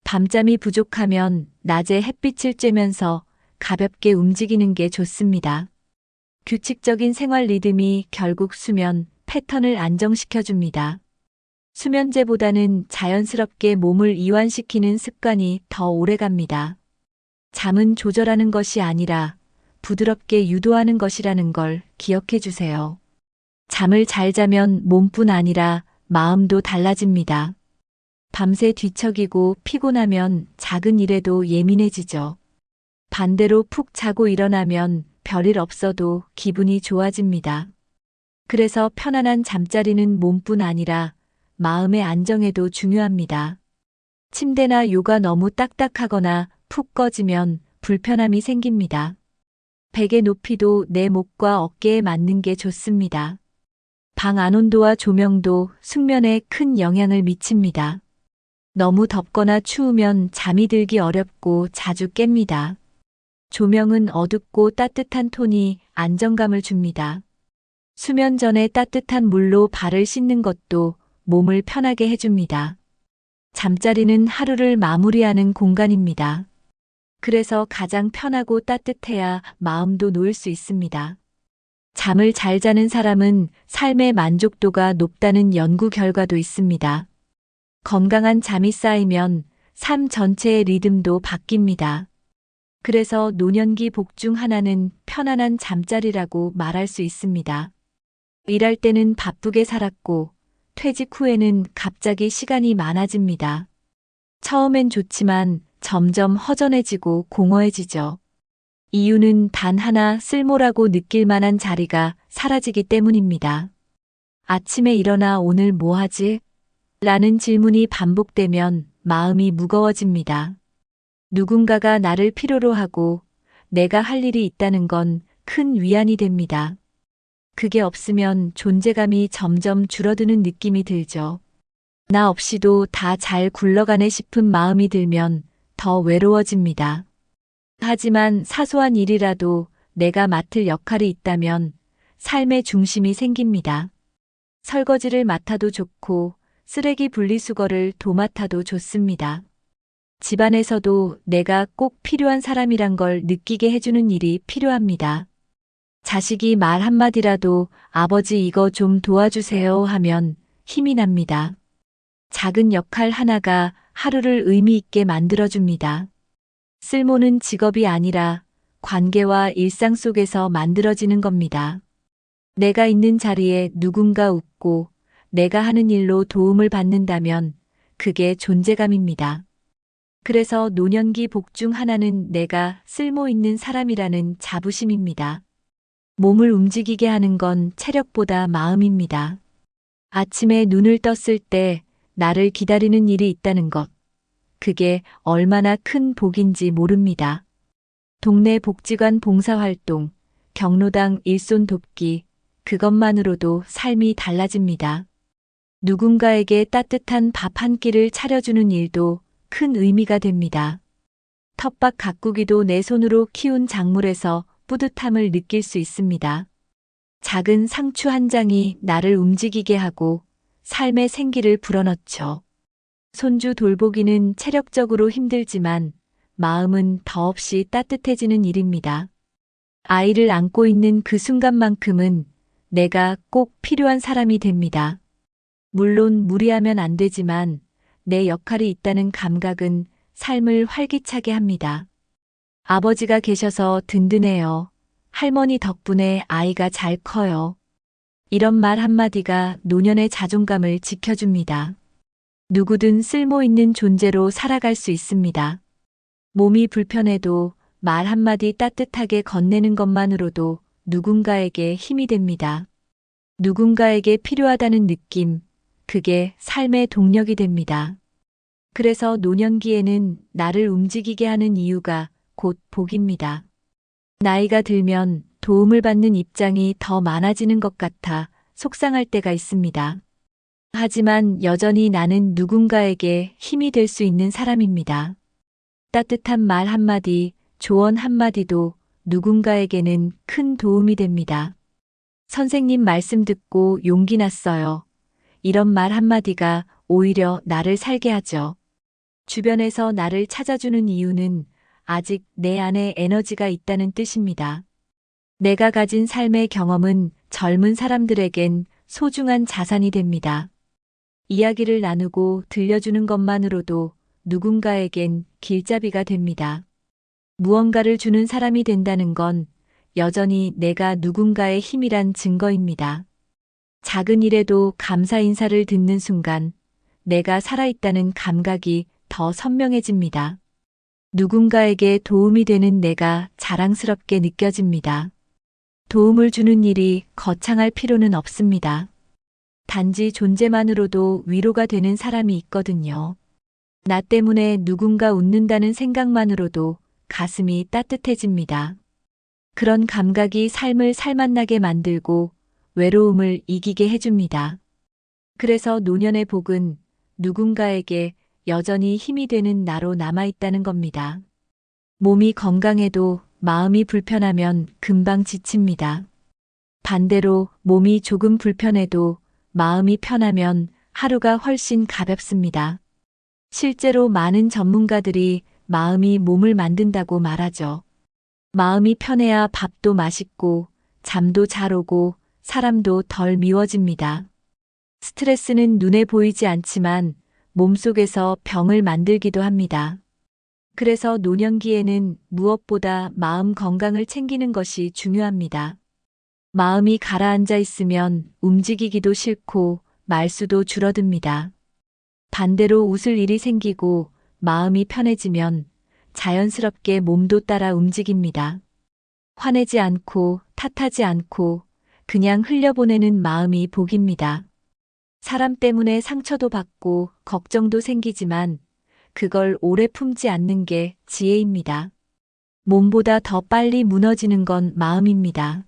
[SPEAKER 1] 밤잠이 부족하면 낮에 햇빛을 쬐면서 가볍게 움직이는 게 좋습니다. 규칙적인 생활 리듬이 결국 수면 패턴을 안정시켜줍니다. 수면제보다는 자연스럽게 몸을 이완시키는 습관이 더 오래갑니다. 잠은 조절하는 것이 아니라 부드럽게 유도하는 것이라는 걸 기억해 주세요. 잠을 잘 자면 몸뿐 아니라 마음도 달라집니다. 밤새 뒤척이고 피곤하면 작은 일에도 예민해지죠. 반대로 푹 자고 일어나면 별일 없어도 기분이 좋아집니다. 그래서 편안한 잠자리는 몸뿐 아니라 마음의 안정에도 중요합니다. 침대나 요가 너무 딱딱하거나 푹 꺼지면 불편함이 생깁니다. 베개 높이도 내 목과 어깨에 맞는 게 좋습니다. 방 안 온도와 조명도 숙면에 큰 영향을 미칩니다. 너무 덥거나 추우면 잠이 들기 어렵고 자주 깹니다. 조명은 어둡고 따뜻한 톤이 안정감을 줍니다. 수면 전에 따뜻한 물로 발을 씻는 것도 몸을 편하게 해줍니다. 잠자리는 하루를 마무리하는 공간입니다. 그래서 가장 편하고 따뜻해야 마음도 놓일 수 있습니다. 잠을 잘 자는 사람은 삶의 만족도가 높다는 연구 결과도 있습니다. 건강한 잠이 쌓이면 삶 전체의 리듬도 바뀝니다. 그래서 노년기 복 중 하나는 편안한 잠자리라고 말할 수 있습니다. 일할 때는 바쁘게 살았고 퇴직 후에는 갑자기 시간이 많아집니다. 처음엔 좋지만 점점 허전해지고 공허해지죠. 이유는 단 하나 쓸모라고 느낄 만한 자리가 사라지기 때문입니다. 아침에 일어나 오늘 뭐 하지? 라는 질문이 반복되면 마음이 무거워집니다. 누군가가 나를 필요로 하고 내가 할 일이 있다는 건 큰 위안이 됩니다. 그게 없으면 존재감이 점점 줄어드는 느낌이 들죠. 나 없이도 다 잘 굴러가네 싶은 마음이 들면 더 외로워집니다. 하지만 사소한 일이라도 내가 맡을 역할이 있다면 삶의 중심이 생깁니다. 설거지를 맡아도 좋고 쓰레기 분리수거를 도맡아도 좋습니다. 집안에서도 내가 꼭 필요한 사람이란 걸 느끼게 해주는 일이 필요합니다. 자식이 말 한마디라도 아버지 이거 좀 도와주세요 하면 힘이 납니다. 작은 역할 하나가 하루를 의미 있게 만들어줍니다. 쓸모는 직업이 아니라 관계와 일상 속에서 만들어지는 겁니다. 내가 있는 자리에 누군가 웃고 내가 하는 일로 도움을 받는다면 그게 존재감입니다. 그래서 노년기 복 중 하나는 내가 쓸모 있는 사람이라는 자부심입니다. 몸을 움직이게 하는 건 체력보다 마음입니다. 아침에 눈을 떴을 때 나를 기다리는 일이 있다는 것. 그게 얼마나 큰 복인지 모릅니다. 동네 복지관 봉사활동, 경로당 일손 돕기, 그것만으로도 삶이 달라집니다. 누군가에게 따뜻한 밥 한 끼를 차려주는 일도 큰 의미가 됩니다. 텃밭 가꾸기도 내 손으로 키운 작물에서 뿌듯함을 느낄 수 있습니다. 작은 상추 한 장이 나를 움직이게 하고 삶의 생기를 불어넣죠. 손주 돌보기는 체력적으로 힘들지만 마음은 더없이 따뜻해지는 일입니다. 아이를 안고 있는 그 순간만큼은 내가 꼭 필요한 사람이 됩니다. 물론 무리하면 안 되지만 내 역할이 있다는 감각은 삶을 활기차게 합니다. 아버지가 계셔서 든든해요. 할머니 덕분에 아이가 잘 커요. 이런 말 한마디가 노년의 자존감을 지켜줍니다. 누구든 쓸모 있는 존재로 살아갈 수 있습니다. 몸이 불편해도 말 한마디 따뜻하게 건네는 것만으로도 누군가에게 힘이 됩니다. 누군가에게 필요하다는 느낌, 그게 삶의 동력이 됩니다. 그래서 노년기에는 나를 움직이게 하는 이유가 곧 복입니다. 나이가 들면 도움을 받는 입장이 더 많아지는 것 같아 속상할 때가 있습니다. 하지만 여전히 나는 누군가에게 힘이 될 수 있는 사람입니다. 따뜻한 말 한마디, 조언 한마디도 누군가에게는 큰 도움이 됩니다. 선생님 말씀 듣고 용기 났어요. 이런 말 한마디가 오히려 나를 살게 하죠. 주변에서 나를 찾아주는 이유는 아직 내 안에 에너지가 있다는 뜻입니다. 내가 가진 삶의 경험은 젊은 사람들에겐 소중한 자산이 됩니다. 이야기를 나누고 들려주는 것만으로도 누군가에겐 길잡이가 됩니다. 무언가를 주는 사람이 된다는 건 여전히 내가 누군가의 힘이란 증거입니다. 작은 일에도 감사 인사를 듣는 순간 내가 살아있다는 감각이 더 선명해집니다. 누군가에게 도움이 되는 내가 자랑스럽게 느껴집니다. 도움을 주는 일이 거창할 필요는 없습니다. 단지 존재만으로도 위로가 되는 사람이 있거든요. 나 때문에 누군가 웃는다는 생각만으로도 가슴이 따뜻해집니다. 그런 감각이 삶을 살맛나게 만들고 외로움을 이기게 해줍니다. 그래서 노년의 복은 누군가에게 여전히 힘이 되는 나로 남아있다는 겁니다. 몸이 건강해도 마음이 불편하면 금방 지칩니다. 반대로 몸이 조금 불편해도 마음이 편하면 하루가 훨씬 가볍습니다. 실제로 많은 전문가들이 마음이 몸을 만든다고 말하죠. 마음이 편해야 밥도 맛있고 잠도 잘 오고 사람도 덜 미워집니다. 스트레스는 눈에 보이지 않지만 몸속에서 병을 만들기도 합니다. 그래서 노년기에는 무엇보다 마음 건강을 챙기는 것이 중요합니다. 마음이 가라앉아 있으면 움직이기도 싫고 말수도 줄어듭니다. 반대로 웃을 일이 생기고 마음이 편해지면 자연스럽게 몸도 따라 움직입니다. 화내지 않고 탓하지 않고 그냥 흘려보내는 마음이 복입니다. 사람 때문에 상처도 받고 걱정도 생기지만 그걸 오래 품지 않는 게 지혜입니다. 몸보다 더 빨리 무너지는 건 마음입니다.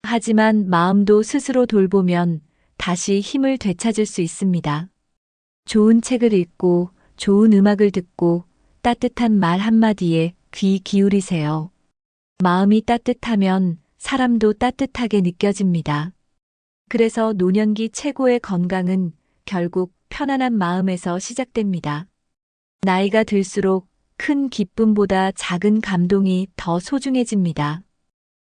[SPEAKER 1] 하지만 마음도 스스로 돌보면 다시 힘을 되찾을 수 있습니다. 좋은 책을 읽고 좋은 음악을 듣고 따뜻한 말 한마디에 귀 기울이세요. 마음이 따뜻하면 사람도 따뜻하게 느껴집니다. 그래서 노년기 최고의 건강은 결국 편안한 마음에서 시작됩니다. 나이가 들수록 큰 기쁨보다 작은 감동이 더 소중해집니다.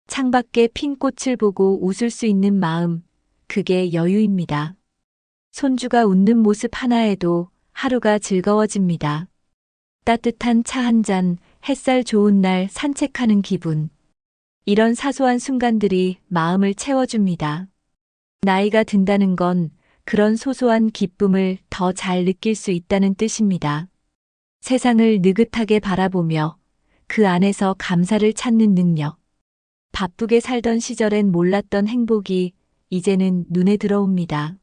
[SPEAKER 1] 창밖에 핀 꽃을 보고 웃을 수 있는 마음, 그게 여유입니다. 손주가 웃는 모습 하나에도 하루가 즐거워집니다. 따뜻한 차 한 잔, 햇살 좋은 날 산책하는 기분. 이런 사소한 순간들이 마음을 채워줍니다. 나이가 든다는 건 그런 소소한 기쁨을 더 잘 느낄 수 있다는 뜻입니다. 세상을 느긋하게 바라보며 그 안에서 감사를 찾는 능력. 바쁘게 살던 시절엔 몰랐던 행복이 이제는 눈에 들어옵니다.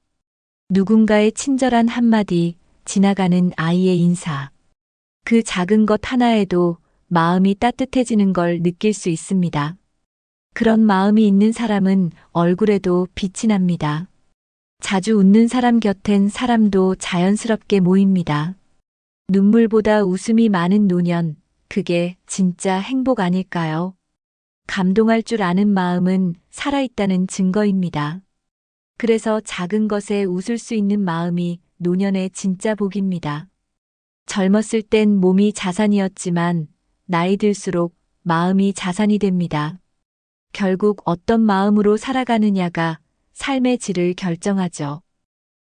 [SPEAKER 1] 누군가의 친절한 한마디, 지나가는 아이의 인사. 그 작은 것 하나에도 마음이 따뜻해지는 걸 느낄 수 있습니다. 그런 마음이 있는 사람은 얼굴에도 빛이 납니다. 자주 웃는 사람 곁엔 사람도 자연스럽게 모입니다. 눈물보다 웃음이 많은 노년, 그게 진짜 행복 아닐까요? 감동할 줄 아는 마음은 살아있다는 증거입니다. 그래서 작은 것에 웃을 수 있는 마음이 노년의 진짜 복입니다. 젊었을 땐 몸이 자산이었지만 나이 들수록 마음이 자산이 됩니다. 결국 어떤 마음으로 살아가느냐가 삶의 질을 결정하죠.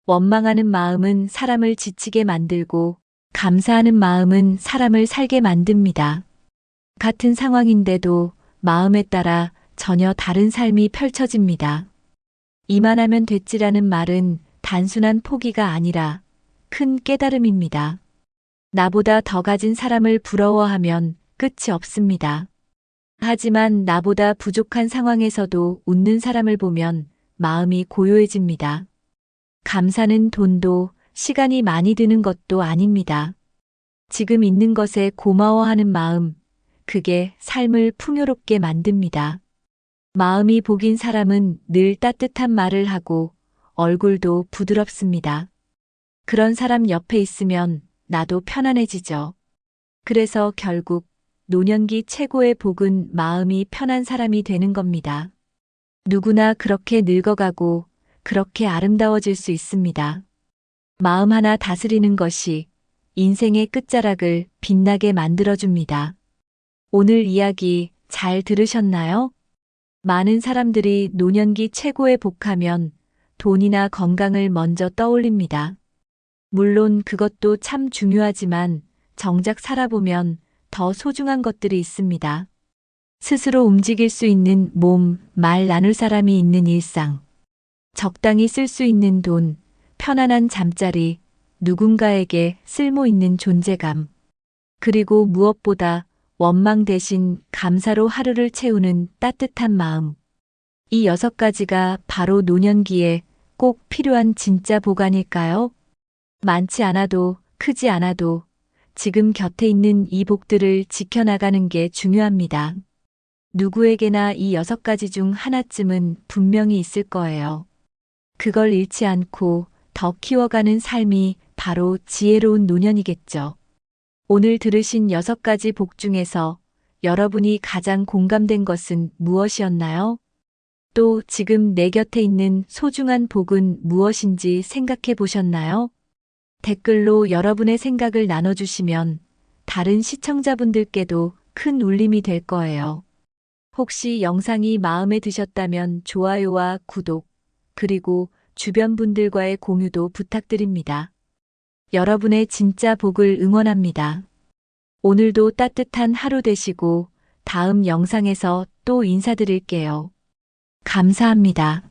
[SPEAKER 1] 원망하는 마음은 사람을 지치게 만들고 감사하는 마음은 사람을 살게 만듭니다. 같은 상황인데도 마음에 따라 전혀 다른 삶이 펼쳐집니다. 이만하면 됐지라는 말은 단순한 포기가 아니라 큰 깨달음입니다. 나보다 더 가진 사람을 부러워하면 끝이 없습니다. 하지만 나보다 부족한 상황에서도 웃는 사람을 보면 마음이 고요해집니다. 감사는 돈도 시간이 많이 드는 것도 아닙니다. 지금 있는 것에 고마워하는 마음, 그게 삶을 풍요롭게 만듭니다. 마음이 복인 사람은 늘 따뜻한 말을 하고 얼굴도 부드럽습니다. 그런 사람 옆에 있으면 나도 편안해지죠. 그래서 결국 노년기 최고의 복은 마음이 편한 사람이 되는 겁니다. 누구나 그렇게 늙어가고 그렇게 아름다워질 수 있습니다. 마음 하나 다스리는 것이 인생의 끝자락을 빛나게 만들어줍니다. 오늘 이야기 잘 들으셨나요? 많은 사람들이 노년기 최고의 복하면 돈이나 건강을 먼저 떠올립니다. 물론 그것도 참 중요하지만 정작 살아보면 더 소중한 것들이 있습니다. 스스로 움직일 수 있는 몸, 말 나눌 사람이 있는 일상, 적당히 쓸 수 있는 돈, 편안한 잠자리, 누군가에게 쓸모 있는 존재감, 그리고 무엇보다 원망 대신 감사로 하루를 채우는 따뜻한 마음. 이 6가지가 바로 노년기에 꼭 필요한 진짜 복 아닐까요? 많지 않아도 크지 않아도 지금 곁에 있는 이 복들을 지켜나가는 게 중요합니다. 누구에게나 이 6가지 중 하나쯤은 분명히 있을 거예요. 그걸 잃지 않고 더 키워가는 삶이 바로 지혜로운 노년이겠죠. 오늘 들으신 6가지 복 중에서 여러분이 가장 공감된 것은 무엇이었나요? 또 지금 내 곁에 있는 소중한 복은 무엇인지 생각해 보셨나요? 댓글로 여러분의 생각을 나눠주시면 다른 시청자분들께도 큰 울림이 될 거예요. 혹시 영상이 마음에 드셨다면 좋아요와 구독, 그리고 주변 분들과의 공유도 부탁드립니다. 여러분의 진짜 복을 응원합니다. 오늘도 따뜻한 하루 되시고 다음 영상에서 또 인사드릴게요. 감사합니다.